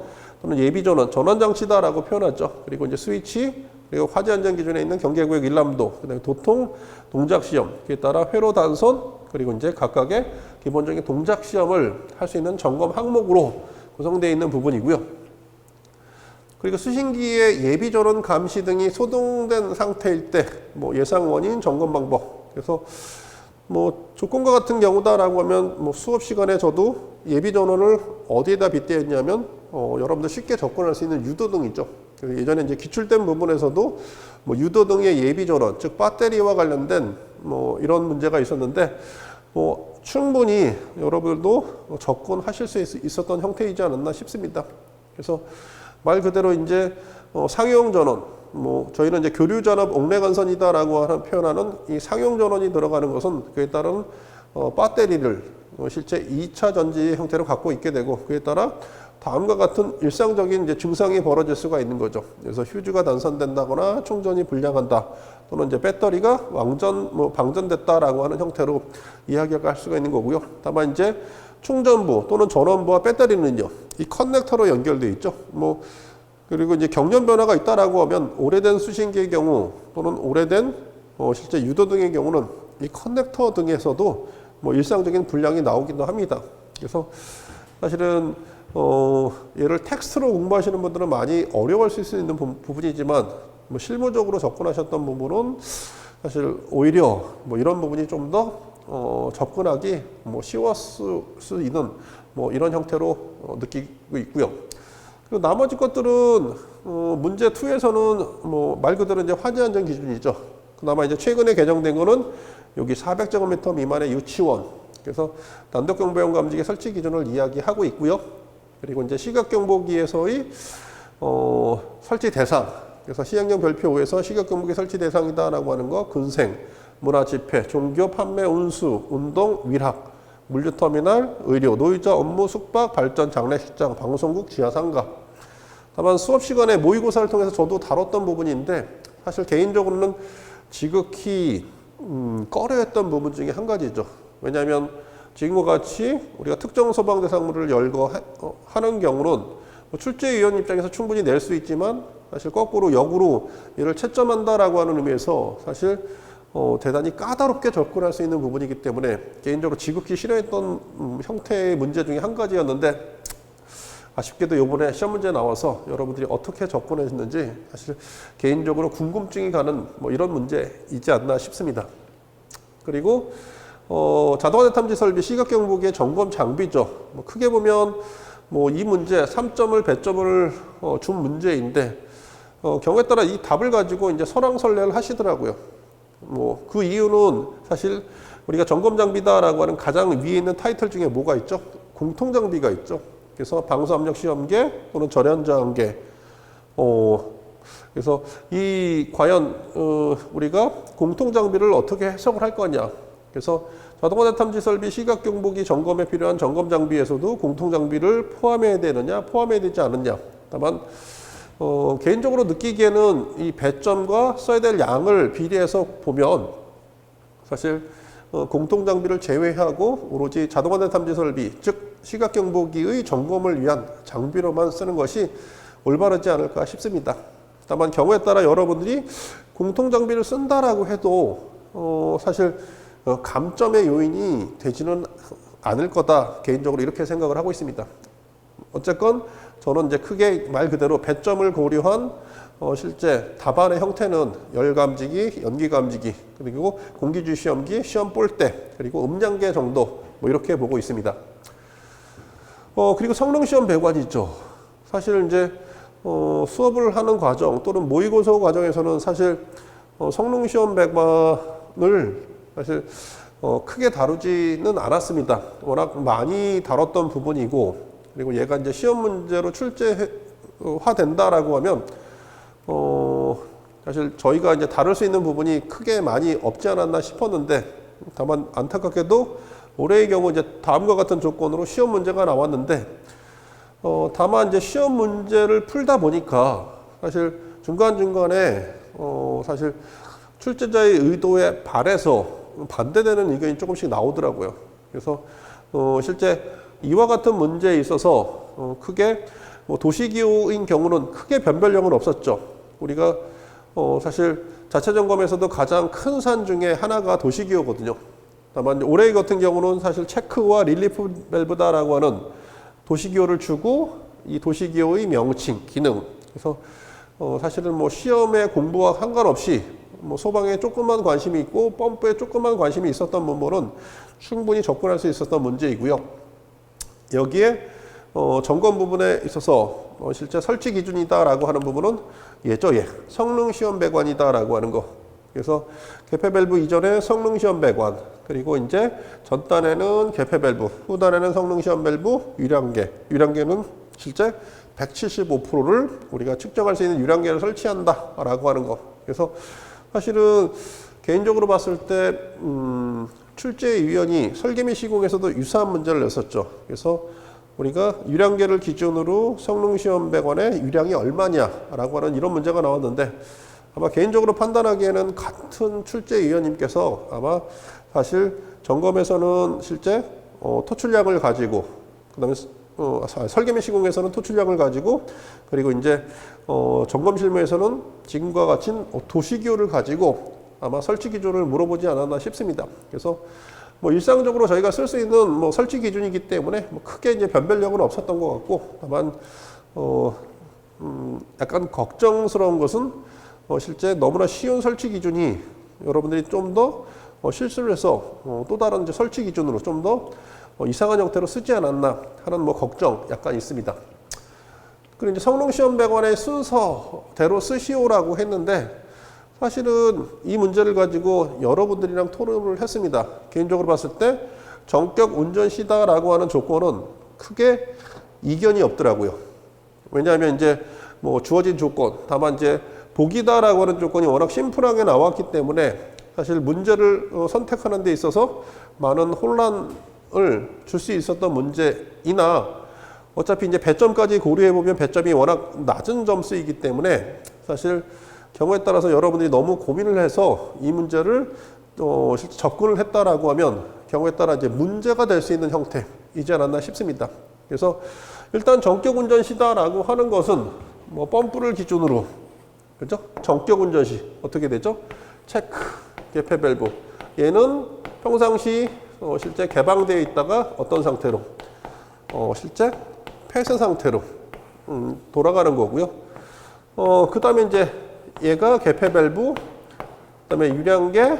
또는 예비 전원, 전원 장치다라고 표현하죠. 그리고 이제 스위치 그리고 화재 안전 기준에 있는 경계구역 일람도, 그다음에 도통 동작 시험, 그에 따라 회로 단선, 그리고 이제 각각의 기본적인 동작 시험을 할 수 있는 점검 항목으로 구성되어 있는 부분이고요. 그리고 수신기의 예비 전원 감시 등이 소등된 상태일 때 뭐 예상 원인 점검 방법. 그래서 뭐 조건과 같은 경우다라고 하면 뭐 수업 시간에 저도 예비 전원을 어디에다 빗대었냐면 여러분들 쉽게 접근할 수 있는 유도등이죠. 예전에 이제 기출된 부분에서도 뭐 유도등의 예비 전원, 즉 배터리와 관련된 뭐 이런 문제가 있었는데 뭐 충분히 여러분들도 접근하실 수 있었던 형태이지 않았나 싶습니다. 그래서 말 그대로 이제 상용 전원, 뭐 저희는 이제 교류 잔업 옥내관선이다라고 하는 표현하는 이 상용 전원이 들어가는 것은 그에 따른 배터리를 실제 2차 전지 형태로 갖고 있게 되고 그에 따라 다음과 같은 일상적인 이제 증상이 벌어질 수가 있는 거죠. 그래서 휴즈가 단선된다거나 충전이 불량한다 또는 이제 배터리가 방전됐다라고 하는 형태로 이야기할 수가 있는 거고요. 다만 이제 충전부 또는 전원부와 배터리는요, 이 커넥터로 연결되어 있죠. 뭐 그리고 이제 경련 변화가 있다라고 하면 오래된 수신기의 경우 또는 오래된 실제 유도등의 경우는 이 커넥터 등에서도 뭐 일상적인 불량이 나오기도 합니다. 그래서 사실은 얘를 텍스트로 공부하시는 분들은 많이 어려워할 수 있는 부분이지만 뭐 실무적으로 접근하셨던 부분은 사실 오히려 뭐 이런 부분이 좀 더 접근하기 뭐 쉬웠을 수 있는 뭐 이런 형태로 느끼고 있고요. 그리고 나머지 것들은 문제 2에서는 뭐 말 그대로 이제 화재 안전 기준이죠. 그나마 이제 최근에 개정된 거는 여기 400제곱미터 미만의 유치원, 그래서 단독 경보용 감지기 설치 기준을 이야기하고 있고요. 그리고 이제 시각경보기에서의 설치 대상, 그래서 시행령 별표 5에서 시각경보기 설치 대상이다라고 하는 거, 근생, 문화집회, 종교, 판매, 운수, 운동, 위락, 물류터미널, 의료, 노이자, 업무, 숙박, 발전, 장례식장, 방송국, 지하상가. 다만 수업 시간에 모의고사를 통해서 저도 다뤘던 부분인데 사실 개인적으로는 지극히 꺼려했던 부분 중에 한 가지죠. 왜냐하면 지금과 같이 우리가 특정 소방 대상물을 하는 경우는 뭐 출제위원 입장에서 충분히 낼 수 있지만 사실 거꾸로 역으로 이를 채점한다라고 하는 의미에서 사실 대단히 까다롭게 접근할 수 있는 부분이기 때문에 개인적으로 지극히 싫어했던 형태의 문제 중에 한 가지였는데 아쉽게도 이번에 시험 문제 나와서 여러분들이 어떻게 접근했는지 사실 개인적으로 궁금증이 가는 뭐 이런 문제이지 않나 싶습니다. 그리고 자동화된 탐지 설비 시각경보기의 점검 장비죠. 뭐 크게 보면 뭐 이 문제 3점을 배점을 준 문제인데 경우에 따라 이 답을 가지고 이제 설왕설래를 하시더라고요. 뭐 그 이유는 사실 우리가 점검 장비다라고 하는 가장 위에 있는 타이틀 중에 뭐가 있죠? 공통 장비가 있죠. 그래서 방수 압력 시험계 또는 절연 저항계. 그래서 이 과연 우리가 공통 장비를 어떻게 해석을 할 거냐. 그래서 자동화된 탐지 설비 시각 경보기 점검에 필요한 점검 장비에서도 공통 장비를 포함해야 되느냐, 포함해야 되지 않느냐. 다만 개인적으로 느끼기에는 이 배점과 써야 될 양을 비례해서 보면 사실 공통 장비를 제외하고 오로지 자동화된 탐지 설비, 즉 시각 경보기의 점검을 위한 장비로만 쓰는 것이 올바르지 않을까 싶습니다. 다만 경우에 따라 여러분들이 공통 장비를 쓴다라고 해도 사실 감점의 요인이 되지는 않을 거다, 개인적으로 이렇게 생각을 하고 있습니다. 어쨌건 저는 이제 크게 말 그대로 배점을 고려한 실제 답안의 형태는 열감지기, 연기감지기, 그리고 공기주의 시험기, 시험 볼때, 그리고 음량계 정도 뭐 이렇게 보고 있습니다. 그리고 성능시험 배관이 있죠. 사실 이제 수업을 하는 과정 또는 모의고사 과정에서는 사실 성능시험 배관을 사실 크게 다루지는 않았습니다. 워낙 많이 다뤘던 부분이고, 그리고 얘가 이제 시험 문제로 출제화된다라고 하면 사실 저희가 이제 다룰 수 있는 부분이 크게 많이 없지 않았나 싶었는데, 다만 안타깝게도 올해의 경우 이제 다음과 같은 조건으로 시험 문제가 나왔는데, 다만 이제 시험 문제를 풀다 보니까 사실 중간중간에 사실 출제자의 의도에 반해서 반대되는 의견이 조금씩 나오더라고요. 그래서 실제 이와 같은 문제에 있어서 크게 뭐 도시기후인 경우는 크게 변별력은 없었죠. 우리가 사실 자체 점검에서도 가장 큰 산 중에 하나가 도시기호거든요. 다만 올해 같은 경우는 사실 체크와 릴리프 밸브다라고 하는 도시기호를 주고 이 도시기호의 명칭, 기능. 그래서 사실은 뭐 시험의 공부와 상관없이 뭐 소방에 조금만 관심이 있고 펌프에 조금만 관심이 있었던 분들은 충분히 접근할 수 있었던 문제이고요. 여기에 점검 부분에 있어서 실제 설치 기준이다라고 하는 부분은 예죠, 예. 성능 시험 배관이다라고 하는 거. 그래서 개폐 밸브 이전에 성능 시험 배관, 그리고 이제 전단에는 개폐 밸브, 후단에는 성능 시험 밸브, 유량계. 유량계는 실제 175%를 우리가 측정할 수 있는 유량계를 설치한다라고 하는 거. 그래서 사실은 개인적으로 봤을 때 출제위원이 설계및 시공에서도 유사한 문제를 냈었죠. 그래서 우리가 유량계를 기준으로 성능시험 배관의 유량이 얼마냐라고 하는 이런 문제가 나왔는데 아마 개인적으로 판단하기에는 같은 출제위원님께서 아마 사실 점검에서는 실제 토출량을 가지고 그다음에 설계및 시공에서는 토출량을 가지고 그리고 이제 점검 실무에서는 지금과 같이 도시기호를 가지고 아마 설치 기준을 물어보지 않았나 싶습니다. 그래서 뭐 일상적으로 저희가 쓸 수 있는 뭐 설치 기준이기 때문에 뭐 크게 이제 변별력은 없었던 것 같고 다만 약간 걱정스러운 것은 실제 너무나 쉬운 설치 기준이 여러분들이 좀 더 실수를 해서 또 다른 이제 설치 기준으로 좀 더 이상한 형태로 쓰지 않았나 하는 뭐 걱정 약간 있습니다. 그리고 이제 성능 시험 배관의 순서대로 쓰시오라고 했는데 사실은 이 문제를 가지고 여러분들이랑 토론을 했습니다. 개인적으로 봤을 때 전격 운전 시다라고 하는 조건은 크게 이견이 없더라고요. 왜냐하면 이제 뭐 주어진 조건, 다만 이제 복이다라고 하는 조건이 워낙 심플하게 나왔기 때문에 사실 문제를 선택하는 데 있어서 많은 혼란을 줄 수 있었던 문제이나 어차피 이제 배점까지 고려해 보면 배점이 워낙 낮은 점수이기 때문에 사실 경우에 따라서 여러분들이 너무 고민을 해서 이 문제를 접근을 했다라고 하면 경우에 따라 이제 문제가 될 수 있는 형태이지 않았나 싶습니다. 그래서 일단 전격 운전 시다라고 하는 것은 뭐 펌프를 기준으로 그렇죠? 전격 운전 시 어떻게 되죠? 체크, 개폐 밸브. 얘는 평상시 실제 개방되어 있다가 어떤 상태로 실제 폐쇄 상태로 돌아가는 거고요. 그 다음에 이제 얘가 개폐 밸브, 그 다음에 유량계,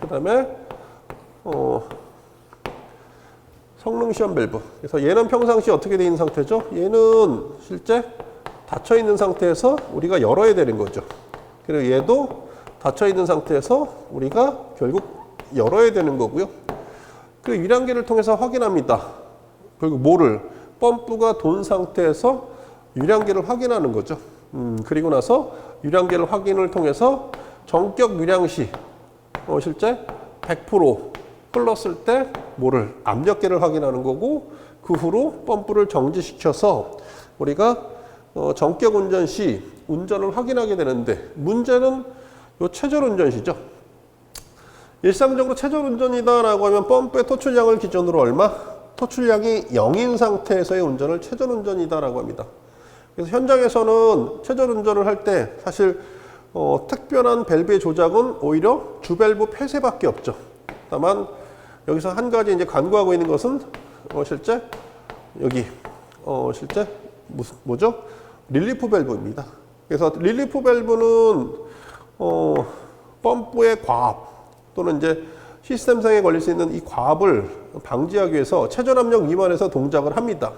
그 다음에 성능 시험 밸브. 그래서 얘는 평상시 어떻게 되어 있는 상태죠? 얘는 실제 닫혀 있는 상태에서 우리가 열어야 되는 거죠. 그리고 얘도 닫혀 있는 상태에서 우리가 결국 열어야 되는 거고요. 그 유량계를 통해서 확인합니다. 그리고 뭐를? 펌프가 돈 상태에서 유량계를 확인하는 거죠. 그리고 나서 유량계를 확인을 통해서 전격 유량 시 실제 100% 흘렀을 때 뭐를? 압력계를 확인하는 거고 그 후로 펌프를 정지시켜서 우리가 전격 운전 시 운전을 확인하게 되는데 문제는 요 최저 운전 시죠. 일상적으로 최저 운전이다라고 하면 펌프의 토출량을 기준으로 얼마? 토출량이 0인 상태에서의 운전을 최저 운전이다라고 합니다. 그래서 현장에서는 최저 운전을 할 때 사실 특별한 밸브의 조작은 오히려 주밸브 폐쇄밖에 없죠. 다만 여기서 한 가지 이제 간구하고 있는 것은 실제 여기 실제 뭐죠? 릴리프 밸브입니다. 그래서 릴리프 밸브는 펌프의 과압 또는 이제 시스템상에 걸릴 수 있는 이 과압을 방지하기 위해서 최저 압력 미만에서 동작을 합니다.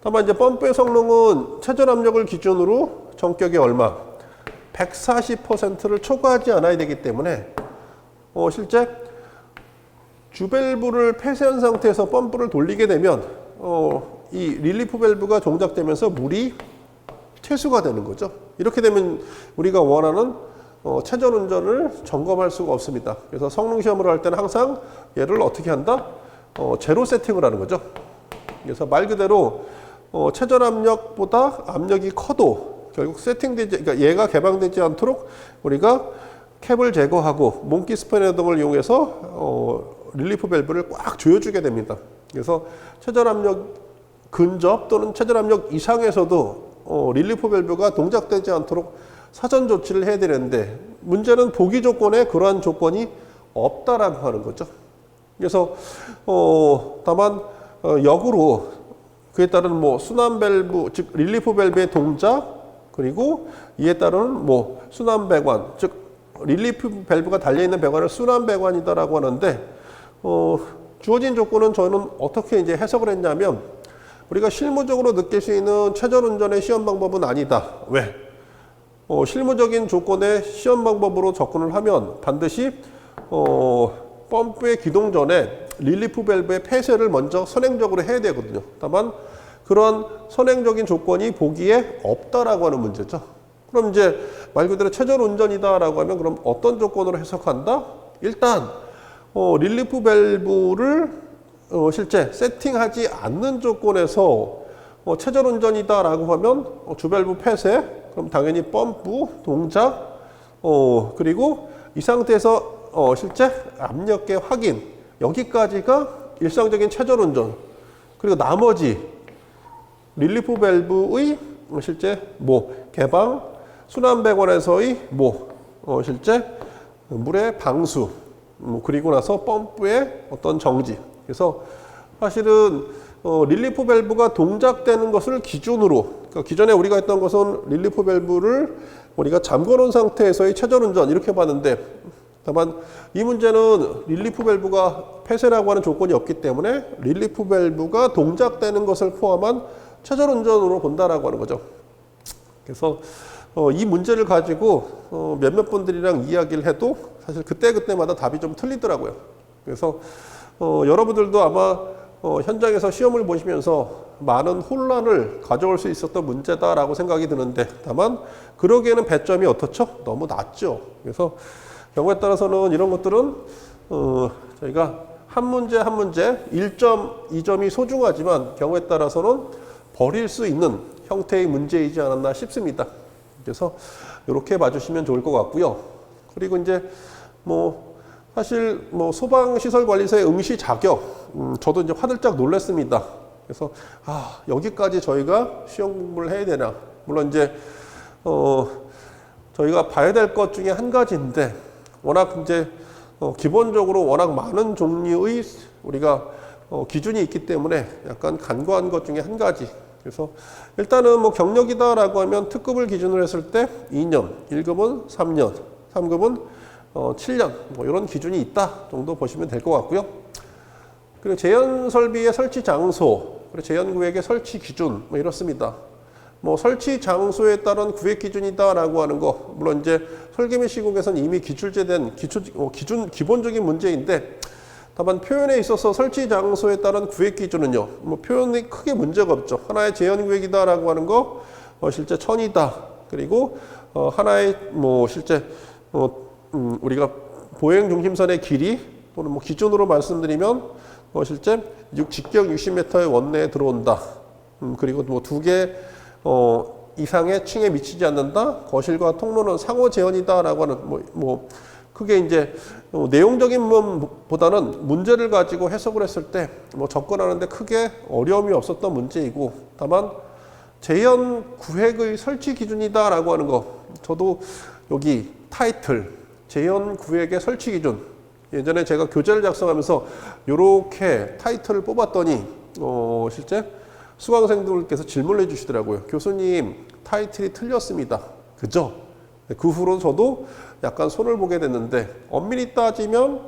다만 이제 펌프의 성능은 최저 압력을 기준으로 전격이 얼마? 140%를 초과하지 않아야 되기 때문에 실제 주밸브를 폐쇄한 상태에서 펌프를 돌리게 되면 이 릴리프 밸브가 동작되면서 물이 퇴수가 되는 거죠. 이렇게 되면 우리가 원하는 최저 운전을 점검할 수가 없습니다. 그래서 성능 시험을 할 때는 항상 얘를 어떻게 한다? 제로 세팅을 하는 거죠. 그래서 말 그대로 최저 압력보다 압력이 커도 결국 세팅되지, 그러니까 얘가 개방되지 않도록 우리가 캡을 제거하고 몽키 스패너 등을 이용해서 릴리프 밸브를 꽉 조여주게 됩니다. 그래서 최저 압력 근접 또는 최저 압력 이상에서도 릴리프 밸브가 동작되지 않도록 사전 조치를 해야 되는데 문제는 보기 조건에 그러한 조건이 없다라고 하는 거죠. 그래서 다만 역으로 그에 따른 뭐 순환 밸브 즉 릴리프 밸브의 동작 그리고 이에 따른 뭐 순환 배관 즉 릴리프 밸브가 달려 있는 배관을 순환 배관이다라고 하는데 주어진 조건은 저는 어떻게 이제 해석을 했냐면 우리가 실무적으로 느낄 수 있는 최전 운전의 시험 방법은 아니다. 왜? 실무적인 조건의 시험 방법으로 접근을 하면 반드시 펌프의 기동 전에 릴리프 밸브의 폐쇄를 먼저 선행적으로 해야 되거든요. 다만 그런 선행적인 조건이 보기에 없다라고 하는 문제죠. 그럼 이제 말 그대로 최전 운전이다라고 하면 그럼 어떤 조건으로 해석한다? 일단 릴리프 밸브를 실제 세팅하지 않는 조건에서 최전 운전이다라고 하면 주밸브 폐쇄, 그럼 당연히 펌프 동작, 그리고 이 상태에서 실제 압력계 확인 여기까지가 일상적인 최전 운전. 그리고 나머지 릴리프 밸브의 실제 뭐 개방, 순환 배관에서의 뭐 실제 물의 방수, 그리고 나서 펌프의 어떤 정지. 그래서 사실은 릴리프 밸브가 동작되는 것을 기준으로, 그러니까 기존에 우리가 했던 것은 릴리프 밸브를 우리가 잠궈 놓은 상태에서의 최전 운전 이렇게 봤는데, 다만 이 문제는 릴리프 밸브가 폐쇄라고 하는 조건이 없기 때문에 릴리프 밸브가 동작되는 것을 포함한 최전 운전으로 본다라고 하는 거죠. 그래서 이 문제를 가지고 몇몇 분들이랑 이야기를 해도 사실 그때그때마다 답이 좀 틀리더라고요. 그래서 여러분들도 아마 현장에서 시험을 보시면서 많은 혼란을 가져올 수 있었던 문제다라고 생각이 드는데, 다만 그러기에는 배점이 어떻죠? 너무 낮죠. 그래서 경우에 따라서는 이런 것들은 저희가 한 문제 한 문제 1점, 2점이 소중하지만 경우에 따라서는 버릴 수 있는 형태의 문제이지 않았나 싶습니다. 그래서 이렇게 봐주시면 좋을 것 같고요. 그리고 이제 뭐 사실 뭐 소방시설관리사의 응시 자격, 저도 이제 화들짝 놀랐습니다. 그래서 여기까지 저희가 시험 공부를 해야 되나? 물론 이제 저희가 봐야 될 것 중에 한 가지인데, 워낙 이제 기본적으로 워낙 많은 종류의 우리가 기준이 있기 때문에 약간 간과한 것 중에 한 가지. 그래서 일단은 뭐 경력이다라고 하면 특급을 기준으로 했을 때 2년, 1급은 3년, 3급은 7년, 뭐 이런 기준이 있다 정도 보시면 될 것 같고요. 그리고 제연 설비의 설치 장소, 그리고 제연 구역의 설치 기준, 뭐 이렇습니다. 뭐 설치 장소에 따른 구획 기준이다라고 하는 거, 물론 이제 설계 및 시공에서는 이미 기출제된 기본적인 문제인데, 다만 표현에 있어서 설치 장소에 따른 구획 기준은요, 뭐 표현이 크게 문제가 없죠. 하나의 제연 구획이다라고 하는 거, 실제 천이다. 그리고 하나의 뭐 실제 우리가 보행 중심선의 길이 또는 뭐 기준으로 말씀드리면 실제 직경 60m의 원내에 들어온다. 그리고 뭐 두 개 이상의 층에 미치지 않는다. 거실과 통로는 상호 제연이다라고 하는 뭐 크게 이제 내용적인 부분보다는 문제를 가지고 해석을 했을 때 뭐 접근하는데 크게 어려움이 없었던 문제이고, 다만 제연 구획의 설치 기준이다라고 하는 거, 저도 여기 타이틀 제연 구획의 설치 기준, 예전에 제가 교재를 작성하면서 이렇게 타이틀을 뽑았더니 실제 수강생들께서 질문을 해주시더라고요. 교수님, 타이틀이 틀렸습니다. 그죠? 그 후로 저도 약간 손을 보게 됐는데, 엄밀히 따지면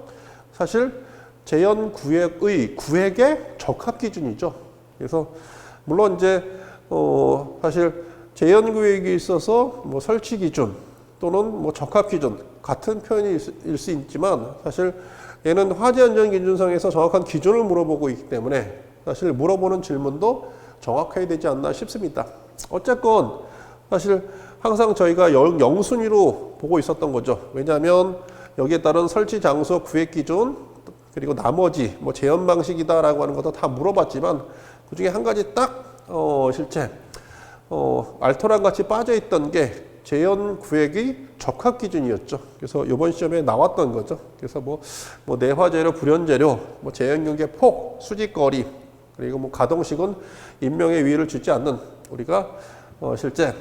사실 제연 구획의 구획의 적합 기준이죠. 그래서 물론 이제 사실 제연 구획이 있어서 뭐 설치 기준 또는 뭐 적합 기준 같은 표현일 수 있지만, 사실 얘는 화재 안전 기준상에서 정확한 기준을 물어보고 있기 때문에 사실 물어보는 질문도 정확해야 되지 않나 싶습니다. 어쨌건 사실 항상 저희가 영순위로 보고 있었던 거죠. 왜냐하면 여기에 따른 설치 장소 구획 기준, 그리고 나머지 뭐 제연 방식이다라고 하는 것도 다 물어봤지만, 그 중에 한 가지 딱 실제 알토란 같이 빠져 있던 게 제연 구획의 적합 기준이었죠. 그래서 이번 시험에 나왔던 거죠. 그래서 뭐 내화재료, 불연재료, 뭐 제연 경계 폭, 수직거리, 그리고 뭐 가동식은 인명의 위해를 주지 않는, 우리가 실제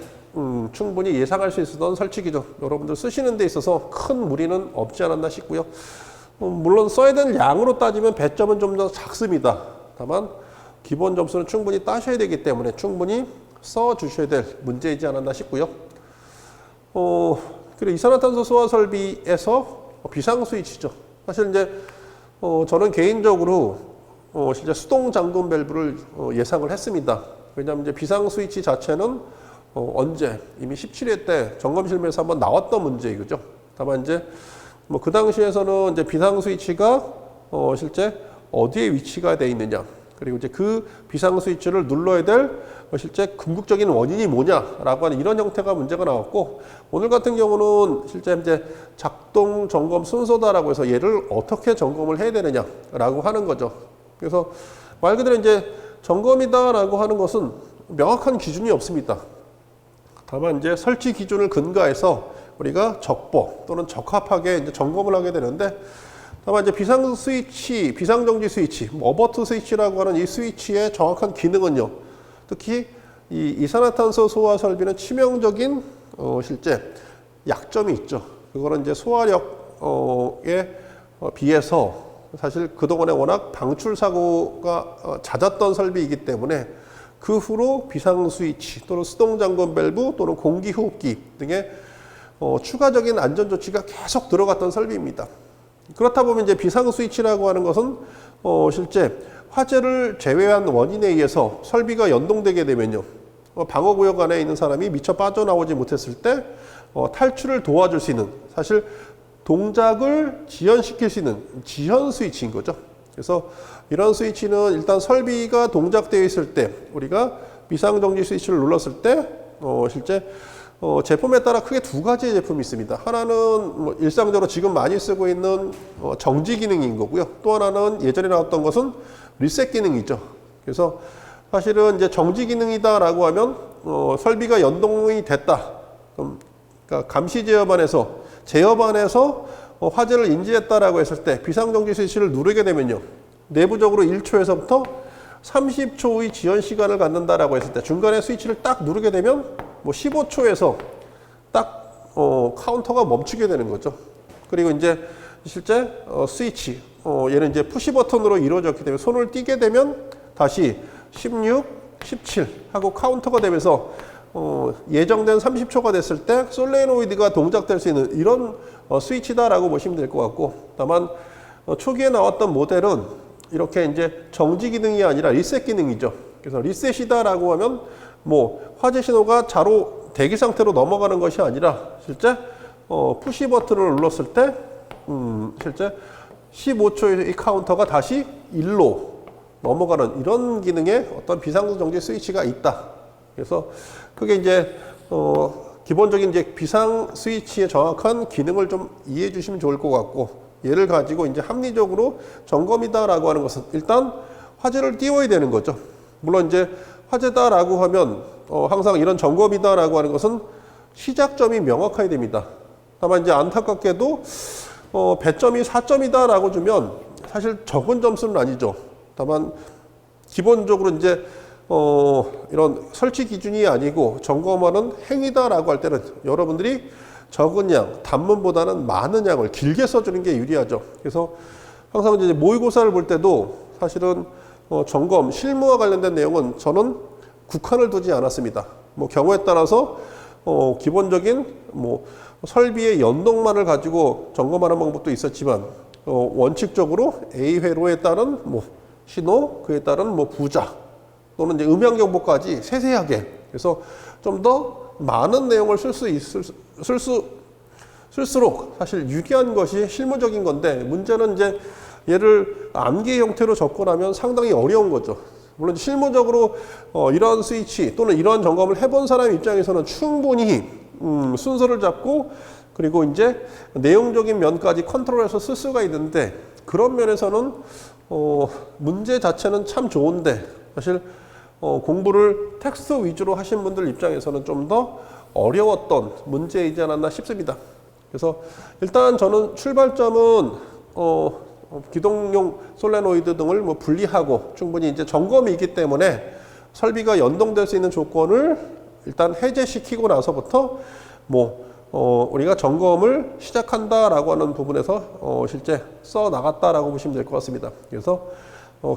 충분히 예상할 수 있었던 설치 기준, 여러분들 쓰시는 데 있어서 큰 무리는 없지 않았나 싶고요. 물론 써야 되는 양으로 따지면 배점은 좀 더 작습니다. 다만 기본 점수는 충분히 따셔야 되기 때문에 충분히 써 주셔야 될 문제이지 않았나 싶고요. 그리고 이산화탄소 소화 설비에서 비상 스위치죠. 사실 이제 저는 개인적으로 진짜 수동 잠금 밸브를 예상을 했습니다. 왜냐하면 이제 비상 스위치 자체는 언제 이미 17회 때 점검실에서 한번 나왔던 문제이죠. 다만 이제 뭐 그 당시에서는 이제 비상 스위치가 실제 어디에 위치가 돼 있느냐, 그리고 이제 그 비상 스위치를 눌러야 될 실제 궁극적인 원인이 뭐냐라고 하는 이런 형태가 문제가 나왔고, 오늘 같은 경우는 실제 이제 작동 점검 순서다라고 해서 얘를 어떻게 점검을 해야 되느냐라고 하는 거죠. 그래서 말 그대로 이제 점검이다라고 하는 것은 명확한 기준이 없습니다. 다만 이제 설치 기준을 근거해서 우리가 적법 또는 적합하게 이제 점검을 하게 되는데, 다만 이제 비상 스위치, 비상정지 스위치, 어버트 스위치라고 하는 이 스위치의 정확한 기능은요, 특히 이 이산화탄소 소화 설비는 치명적인 실제 약점이 있죠. 그거는 이제 소화력에 비해서 사실 그동안에 워낙 방출 사고가 잦았던 설비이기 때문에 그 후로 비상 스위치 또는 수동 잠금 밸브 또는 공기 호흡기 등의 추가적인 안전 조치가 계속 들어갔던 설비입니다. 그렇다 보면 이제 비상 스위치라고 하는 것은 실제 화재를 제외한 원인에 의해서 설비가 연동되게 되면요, 방어구역 안에 있는 사람이 미처 빠져나오지 못했을 때 탈출을 도와줄 수 있는, 사실 동작을 지연시킬 수 있는 지연 스위치인 거죠. 그래서 이런 스위치는 일단 설비가 동작되어 있을 때 우리가 비상정지 스위치를 눌렀을 때 실제 제품에 따라 크게 두 가지의 제품이 있습니다. 하나는 뭐 일상적으로 지금 많이 쓰고 있는 정지 기능인 거고요. 또 하나는 예전에 나왔던 것은 리셋 기능이죠. 그래서 사실은 이제 정지 기능이다라고 하면 설비가 연동이 됐다. 그러니까 감시 제어반에서 화재를 인지했다라고 했을 때 비상정지 스위치를 누르게 되면요, 내부적으로 1초에서부터 30초의 지연 시간을 갖는다라고 했을 때 중간에 스위치를 딱 누르게 되면 뭐 15초에서 딱 카운터가 멈추게 되는 거죠. 그리고 이제 실제 스위치 얘는 이제 푸시 버튼으로 이루어졌기 때문에 손을 띄게 되면 다시 16, 17 하고 카운터가 되면서 예정된 30초가 됐을 때 솔레노이드가 동작될 수 있는 이런 스위치다라고 보시면 될 것 같고, 다만 초기에 나왔던 모델은 이렇게 이제 정지 기능이 아니라 리셋 기능이죠. 그래서 리셋이다라고 하면 뭐 화재 신호가 자로 대기 상태로 넘어가는 것이 아니라 실제 푸시 버튼을 눌렀을 때 실제 15초의 이 카운터가 다시 1로 넘어가는 이런 기능의 어떤 비상정지 스위치가 있다. 그래서 그게 이제 기본적인 이제 비상 스위치의 정확한 기능을 좀 이해해 주시면 좋을 것 같고, 얘를 가지고 이제 합리적으로 점검이다라고 하는 것은 일단 화재를 띄워야 되는 거죠. 물론 이제 화재다라고 하면 항상 이런 점검이다라고 하는 것은 시작점이 명확해야 됩니다. 다만 이제 안타깝게도 배점이 4점이다라고 주면 사실 적은 점수는 아니죠. 다만 기본적으로 이제 이런 설치 기준이 아니고 점검하는 행위다라고 할 때는 여러분들이 적은 양, 단문보다는 많은 양을 길게 써주는 게 유리하죠. 그래서 항상 이제 모의고사를 볼 때도 사실은 점검, 실무와 관련된 내용은 저는 국한을 두지 않았습니다. 뭐 경우에 따라서 기본적인 뭐 설비의 연동만을 가지고 점검하는 방법도 있었지만 원칙적으로 A 회로에 따른 뭐 신호, 그에 따른 뭐 부작 또는 이제 음향 경보까지 세세하게, 그래서 좀 더 많은 내용을 쓸수록 사실 유리한 것이 실무적인 건데, 문제는 이제 얘를 암기 형태로 접근하면 상당히 어려운 거죠. 물론 실무적으로 이런 스위치 또는 이런 점검을 해본 사람 입장에서는 충분히 순서를 잡고 그리고 이제 내용적인 면까지 컨트롤해서 쓸 수가 있는데, 그런 면에서는 문제 자체는 참 좋은데 사실 공부를 텍스트 위주로 하신 분들 입장에서는 좀 더 어려웠던 문제이지 않았나 싶습니다. 그래서 일단 저는 출발점은 기동용 솔레노이드 등을 뭐 분리하고 충분히 이제 점검이 있기 때문에 설비가 연동될 수 있는 조건을 일단 해제시키고 나서부터 우리가 점검을 시작한다라고 하는 부분에서 실제 써 나갔다라고 보시면 될 것 같습니다. 그래서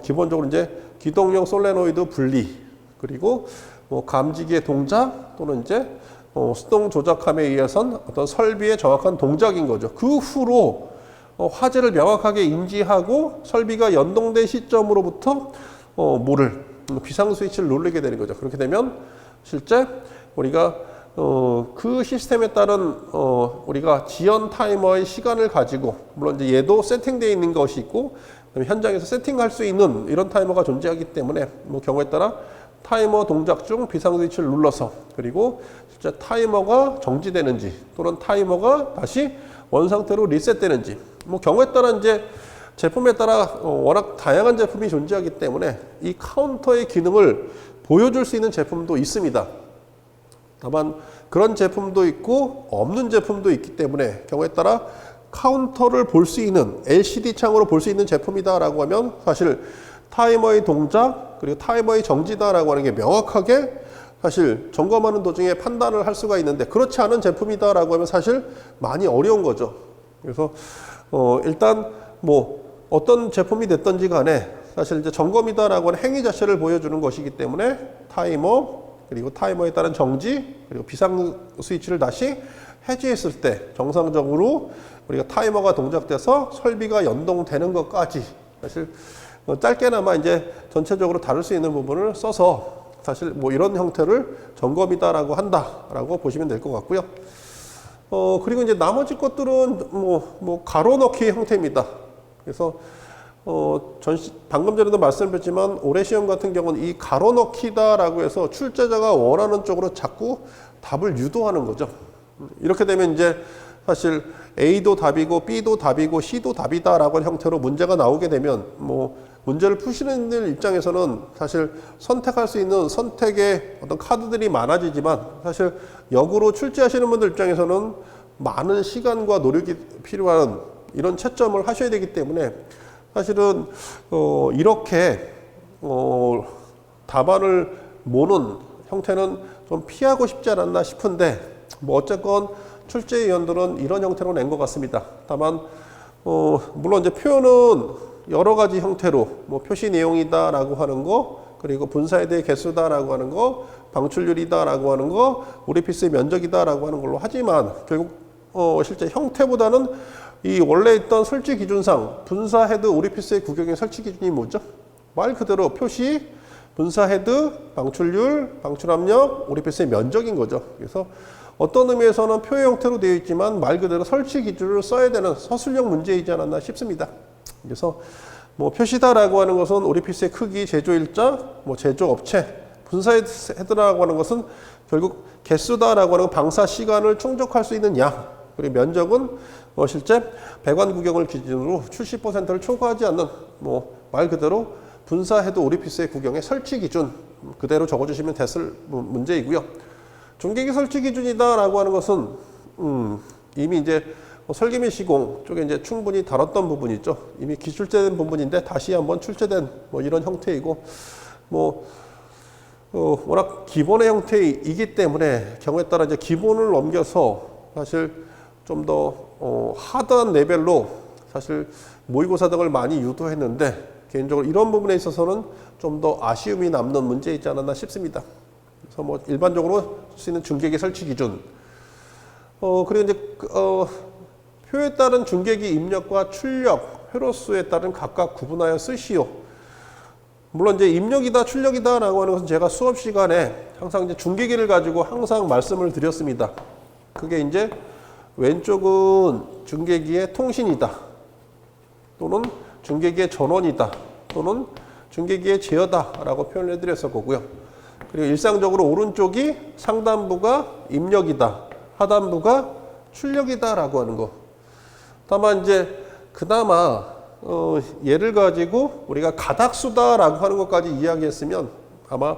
기본적으로 이제 기동용 솔레노이드 분리, 그리고 감지기의 동작 또는 이제 수동 조작함에 의해선 어떤 설비의 정확한 동작인 거죠. 그 후로 화재를 명확하게 인지하고 설비가 연동된 시점으로부터 비상 스위치를 누르게 되는 거죠. 그렇게 되면 실제 우리가 그 시스템에 따른 우리가 지연 타이머의 시간을 가지고, 물론 이제 얘도 세팅되어 있는 것이 있고 현장에서 세팅할 수 있는 이런 타이머가 존재하기 때문에 경우에 따라 타이머 동작 중 비상 스위치를 눌러서, 그리고 실제 타이머가 정지되는지 또는 타이머가 다시 원상태로 리셋되는지, 경우에 따라 이제 제품에 따라 워낙 다양한 제품이 존재하기 때문에 이 카운터의 기능을 보여줄 수 있는 제품도 있습니다. 다만 그런 제품도 있고 없는 제품도 있기 때문에 경우에 따라 카운터를 볼 수 있는 LCD 창으로 볼 수 있는 제품이다라고 하면 사실 타이머의 동작 그리고 타이머의 정지다라고 하는 게 명확하게 사실 점검하는 도중에 판단을 할 수가 있는데, 그렇지 않은 제품이다라고 하면 사실 많이 어려운 거죠. 그래서 일단 어떤 제품이 됐든지 간에 사실 이제 점검이다라고 하는 행위 자체를 보여주는 것이기 때문에 타이머, 그리고 타이머에 따른 정지, 그리고 비상 스위치를 다시 해제했을 때 정상적으로 우리가 타이머가 동작돼서 설비가 연동되는 것까지 사실 짧게나마 이제 전체적으로 다룰 수 있는 부분을 써서 사실 이런 형태를 점검이다라고 한다라고 보시면 될 것 같고요. 그리고 이제 나머지 것들은 가로 넣기 형태입니다. 그래서 방금 전에도 말씀드렸지만 올해 시험 같은 경우는 이 가로 넣기다라고 해서 출제자가 원하는 쪽으로 자꾸 답을 유도하는 거죠. 이렇게 되면 이제 사실 A도 답이고 B도 답이고 C도 답이다라고 하는 형태로 문제가 나오게 되면 문제를 푸시는 들 입장에서는 사실 선택할 수 있는 선택의 어떤 카드들이 많아지지만 사실 역으로 출제하시는 분들 입장에서는 많은 시간과 노력이 필요한 이런 채점을 하셔야 되기 때문에 사실은 이렇게 답안을 모는 형태는 좀 피하고 싶지 않았나 싶은데 어쨌건 출제위원들은 이런 형태로 낸 것 같습니다. 다만 물론 이제 표현은 여러 가지 형태로 표시 내용이다라고 하는 거, 그리고 분사에 대해 개수다라고 하는 거, 방출률이다라고 하는 거, 오리피스의 면적이다라고 하는 걸로 하지만 결국 실제 형태보다는 이 원래 있던 설치 기준상 분사 헤드 오리피스의 구경의 설치 기준이 뭐죠? 말 그대로 표시, 분사 헤드, 방출률, 방출 압력, 오리피스의 면적인 거죠. 그래서 어떤 의미에서는 표의 형태로 되어 있지만 말 그대로 설치 기준을 써야 되는 서술형 문제이지 않았나 싶습니다. 그래서 표시다라고 하는 것은 오리피스의 크기, 제조일자, 제조업체, 분사 헤드라고 하는 것은 결국 개수다라고 하는 방사 시간을 충족할 수 있는 양, 그리고 면적은 실제 배관 구경을 기준으로 70%를 초과하지 않는 말 그대로 분사 헤드 오리피스의 구경의 설치 기준 그대로 적어주시면 됐을 문제이고요. 중계기 설치 기준이다라고 하는 것은 이미 이제 설계 및 시공 쪽에 이제 충분히 다뤘던 부분이죠. 이미 기출제된 부분인데 다시 한번 출제된 이런 형태이고 워낙 기본의 형태이기 때문에 경우에 따라 이제 기본을 넘겨서 사실 좀 더 하드한 레벨로 사실 모의고사 등을 많이 유도했는데 개인적으로 이런 부분에 있어서는 좀 더 아쉬움이 남는 문제이지 않았나 싶습니다. 그래서 일반적으로 쓸 수 있는 중계기 설치 기준, 그리고 이제 표에 따른 중계기 입력과 출력, 회로수에 따른 각각 구분하여 쓰시오. 물론 이제 입력이다, 출력이다라고 하는 것은 제가 수업 시간에 항상 이제 중계기를 가지고 항상 말씀을 드렸습니다. 그게 이제 왼쪽은 중계기의 통신이다, 또는 중계기의 전원이다, 또는 중계기의 제어다라고 표현을 해드렸었고요. 그리고 일상적으로 오른쪽이 상단부가 입력이다, 하단부가 출력이다라고 하는 거. 다만 이제 그나마 얘를 가지고 우리가 가닥수다라고 하는 것까지 이야기했으면 아마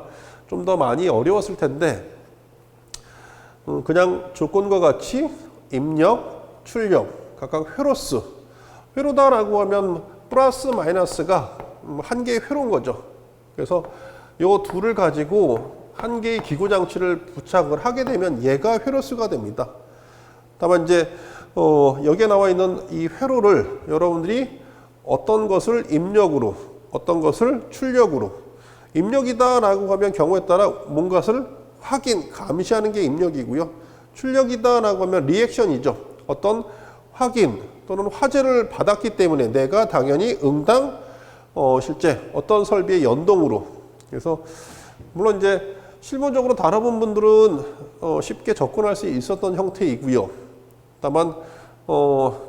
좀 더 많이 어려웠을 텐데 그냥 조건과 같이 입력, 출력, 각각 회로수, 회로다라고 하면 플러스 마이너스가 한 개의 회로인 거죠. 그래서 요 둘을 가지고 한 개의 기구 장치를 부착을 하게 되면 얘가 회로수가 됩니다. 다만 이제 여기에 나와 있는 이 회로를 여러분들이 어떤 것을 입력으로, 어떤 것을 출력으로, 입력이다라고 하면 경우에 따라 뭔가를 확인, 감시하는 게 입력이고요. 출력이다라고 하면 리액션이죠. 어떤 확인 또는 화제를 받았기 때문에 내가 당연히 응당 실제 어떤 설비의 연동으로. 그래서 물론 이제 실무적으로 다뤄본 분들은 쉽게 접근할 수 있었던 형태이고요. 다만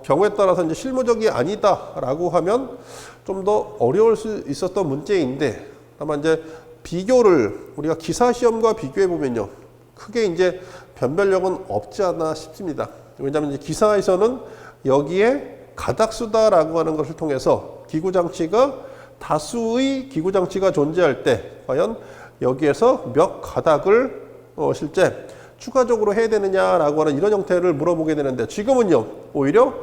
경우에 따라서 이제 실무적이 아니다라고 하면 좀 더 어려울 수 있었던 문제인데, 다만 이제 비교를 우리가 기사 시험과 비교해 보면요, 크게 이제 변별력은 없지 않나 싶습니다. 왜냐하면 이제 기사에서는 여기에 가닥수다라고 하는 것을 통해서 기구 장치가 다수의 기구 장치가 존재할 때 과연 여기에서 몇 가닥을 실제 추가적으로 해야 되느냐라고 하는 이런 형태를 물어보게 되는데, 지금은요 오히려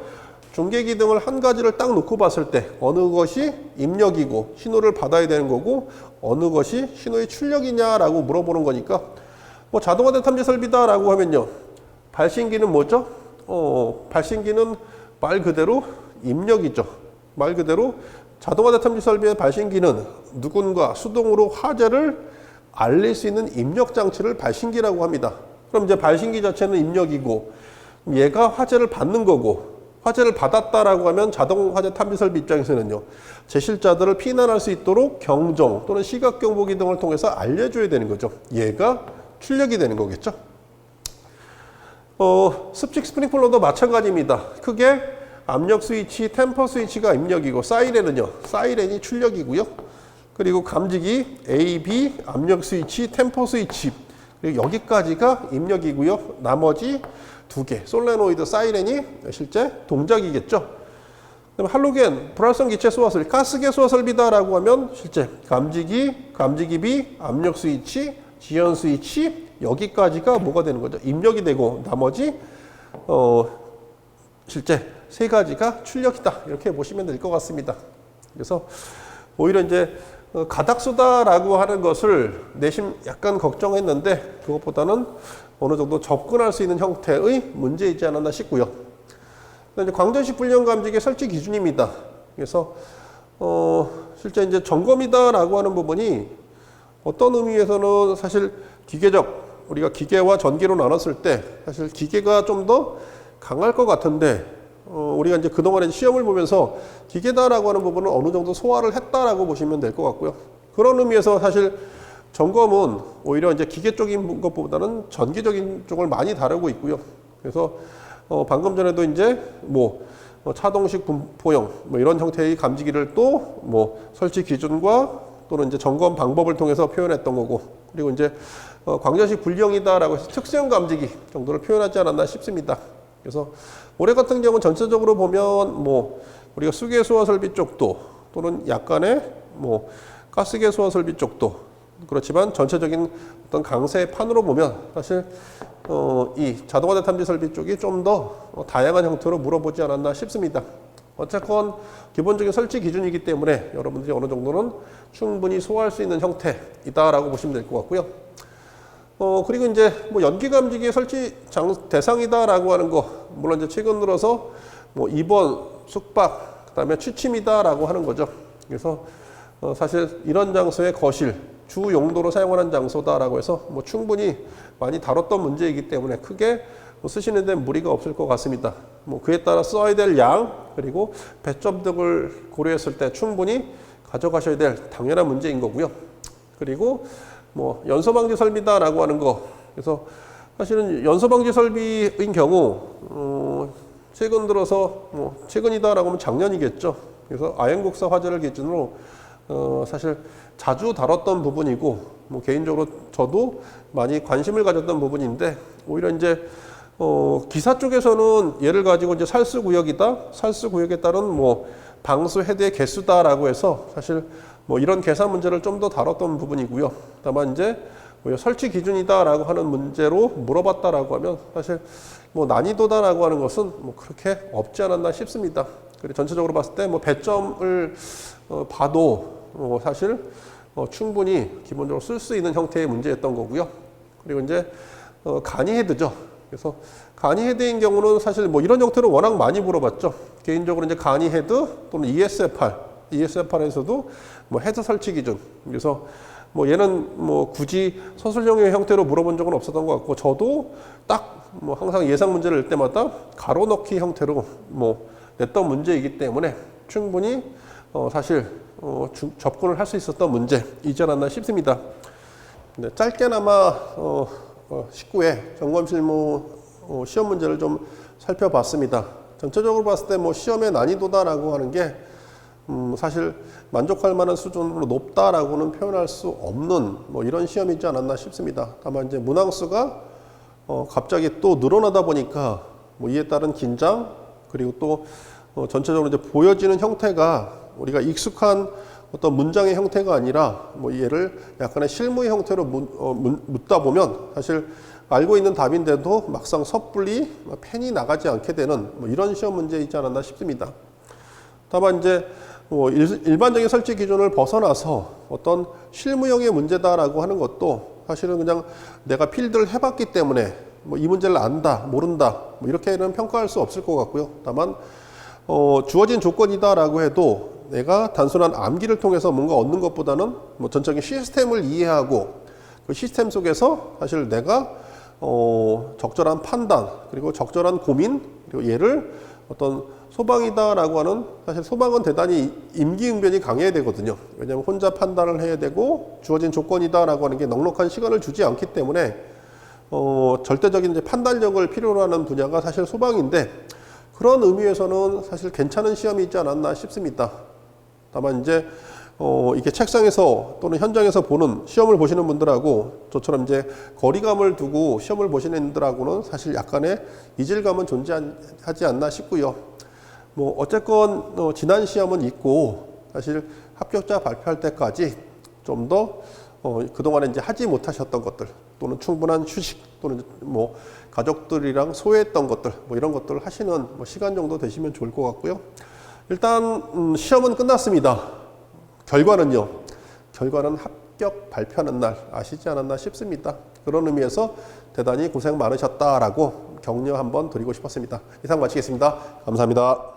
중계기등을 한 가지를 딱 놓고 봤을 때 어느 것이 입력이고 신호를 받아야 되는 거고 어느 것이 신호의 출력이냐라고 물어보는 거니까, 뭐 자동화된 탐지 설비다라고 하면요, 발신기는 뭐죠? 발신기는 말 그대로 입력이죠. 말 그대로 자동화된 탐지 설비의 발신기는 누군가 수동으로 화재를 알릴 수 있는 입력 장치를 발신기라고 합니다. 그럼 이제 발신기 자체는 입력이고 얘가 화재를 받는 거고, 화재를 받았다라고 하면 자동 화재 탐지 설비 입장에서는요, 제실자들을 피난할 수 있도록 경종 또는 시각 경보기 등을 통해서 알려줘야 되는 거죠. 얘가 출력이 되는 거겠죠. 습식 스프링클러도 마찬가지입니다. 크게 압력 스위치, 템퍼 스위치가 입력이고 사이렌은요, 사이렌이 출력이고요. 그리고 감지기 A, B, 압력 스위치, 템퍼 스위치, 그리고 여기까지가 입력이고요. 나머지 두 개, 솔레노이드, 사이렌이 실제 동작이겠죠. 그다음에 할로겐, 불활성 기체 소화 설비, 가스계 소화 설비다라고 하면 실제 감지기, 감지기 B, 압력 스위치, 지연 스위치, 여기까지가 뭐가 되는 거죠? 입력이 되고 나머지 실제 세 가지가 출력이다. 이렇게 보시면 될 것 같습니다. 그래서 오히려 이제 가닥수다라고 하는 것을 내심 약간 걱정했는데 그것보다는 어느 정도 접근할 수 있는 형태의 문제이지 않았나 싶고요. 이제 광전식 불량 감지기 설치 기준입니다. 그래서 실제 이제 점검이다라고 하는 부분이 어떤 의미에서는 사실 기계적, 우리가 기계와 전기로 나눴을 때 사실 기계가 좀 더 강할 것 같은데, 우리가 이제 그동안에 시험을 보면서 기계다라고 하는 부분은 어느 정도 소화를 했다라고 보시면 될 것 같고요. 그런 의미에서 사실 점검은 오히려 이제 기계 쪽인 것보다는 전기적인 쪽을 많이 다루고 있고요. 그래서 방금 전에도 이제 차동식 분포형 이런 형태의 감지기를 또 설치 기준과 또는 이제 점검 방법을 통해서 표현했던 거고, 그리고 이제 광전식 불량이다라고 해서 특수형 감지기 정도를 표현하지 않았나 싶습니다. 그래서 올해 같은 경우는 전체적으로 보면 우리가 수계 소화 설비 쪽도 또는 약간의 가스계 소화 설비 쪽도 그렇지만 전체적인 어떤 강세 판으로 보면 사실 이 자동화된 탐지 설비 쪽이 좀 더 다양한 형태로 물어보지 않았나 싶습니다. 어쨌건 기본적인 설치 기준이기 때문에 여러분들이 어느 정도는 충분히 소화할 수 있는 형태이다라고 보시면 될 것 같고요. 그리고 이제 연기 감지기의 설치 대상이다라고 하는 거, 물론 이제 최근 들어서 입원, 숙박, 그다음에 취침이다라고 하는 거죠. 그래서 사실 이런 장소의 거실, 주 용도로 사용하는 장소다라고 해서 충분히 많이 다뤘던 문제이기 때문에 크게 쓰시는 데 무리가 없을 것 같습니다. 그에 따라 써야 될 양, 그리고 배점 등을 고려했을 때 충분히 가져가셔야 될 당연한 문제인 거고요. 그리고 연소방지 설비다라고 하는 거. 그래서 사실은 연소방지 설비인 경우 최근 들어서 최근이다라고 하면 작년이겠죠. 그래서 아행국사 화재를 기준으로 사실 자주 다뤘던 부분이고 개인적으로 저도 많이 관심을 가졌던 부분인데, 오히려 이제 기사 쪽에서는 얘를 가지고 이제 살수 구역이다, 살수 구역에 따른 방수 해대 개수다라고 해서 사실 이런 계산 문제를 좀 더 다뤘던 부분이고요. 다만 이제 설치 기준이다라고 하는 문제로 물어봤다라고 하면 사실 난이도다라고 하는 것은 그렇게 없지 않았나 싶습니다. 그리고 전체적으로 봤을 때 배점을 봐도 사실 충분히 기본적으로 쓸 수 있는 형태의 문제였던 거고요. 그리고 이제 간이 헤드죠. 그래서 간이 헤드인 경우는 사실 뭐 이런 형태로 워낙 많이 물어봤죠. 개인적으로 이제 간이 헤드 또는 ESFR에서도 뭐 헤드 설치 기준. 그래서 뭐 얘는 뭐 굳이 서술형의 형태로 물어본 적은 없었던 것 같고, 저도 딱 뭐 항상 예상 문제를 낼 때마다 가로 넣기 형태로 뭐 냈던 문제이기 때문에 충분히 사실 접근을 할 수 있었던 문제이지 않았나 싶습니다. 네, 짧게나마 19회 점검 실무 시험 문제를 좀 살펴봤습니다. 전체적으로 봤을 때 뭐 시험의 난이도다라고 하는 게 사실 만족할 만한 수준으로 높다라고는 표현할 수 없는 뭐 이런 시험이지 않았나 싶습니다. 다만 이제 문항수가 갑자기 또 늘어나다 보니까 뭐 이에 따른 긴장, 그리고 또 전체적으로 이제 보여지는 형태가 우리가 익숙한 어떤 문장의 형태가 아니라 뭐 얘를 약간의 실무의 형태로 묻다 보면 사실 알고 있는 답인데도 막상 섣불리 펜이 나가지 않게 되는 뭐 이런 시험 문제이지 않았나 싶습니다. 다만 이제 뭐 일반적인 설치 기준을 벗어나서 어떤 실무형의 문제다라고 하는 것도 사실은 그냥 내가 필드를 해봤기 때문에 뭐 이 문제를 안다, 모른다 뭐 이렇게는 평가할 수 없을 것 같고요. 다만 주어진 조건이다라고 해도 내가 단순한 암기를 통해서 뭔가 얻는 것보다는 뭐 전적인 시스템을 이해하고 그 시스템 속에서 사실 내가 적절한 판단, 그리고 적절한 고민, 그리고 얘를 어떤 소방이다라고 하는, 사실 소방은 대단히 임기응변이 강해야 되거든요. 왜냐하면 혼자 판단을 해야 되고 주어진 조건이다라고 하는 게 넉넉한 시간을 주지 않기 때문에 절대적인 이제 판단력을 필요로 하는 분야가 사실 소방인데, 그런 의미에서는 사실 괜찮은 시험이지 않았나 싶습니다. 다만 이제 이게 책상에서 또는 현장에서 보는 시험을 보시는 분들하고 저처럼 이제 거리감을 두고 시험을 보시는 분들하고는 사실 약간의 이질감은 존재하지 않나 싶고요. 뭐 어쨌건 지난 시험은 있고 사실 합격자 발표할 때까지 좀 더 그동안에 이제 하지 못하셨던 것들, 또는 충분한 휴식, 또는 뭐 가족들이랑 소외했던 것들, 뭐 이런 것들을 하시는 뭐 시간 정도 되시면 좋을 것 같고요. 일단 시험은 끝났습니다. 결과는요. 결과는 합격 발표하는 날 아시지 않았나 싶습니다. 그런 의미에서 대단히 고생 많으셨다라고 격려 한번 드리고 싶었습니다. 이상 마치겠습니다. 감사합니다.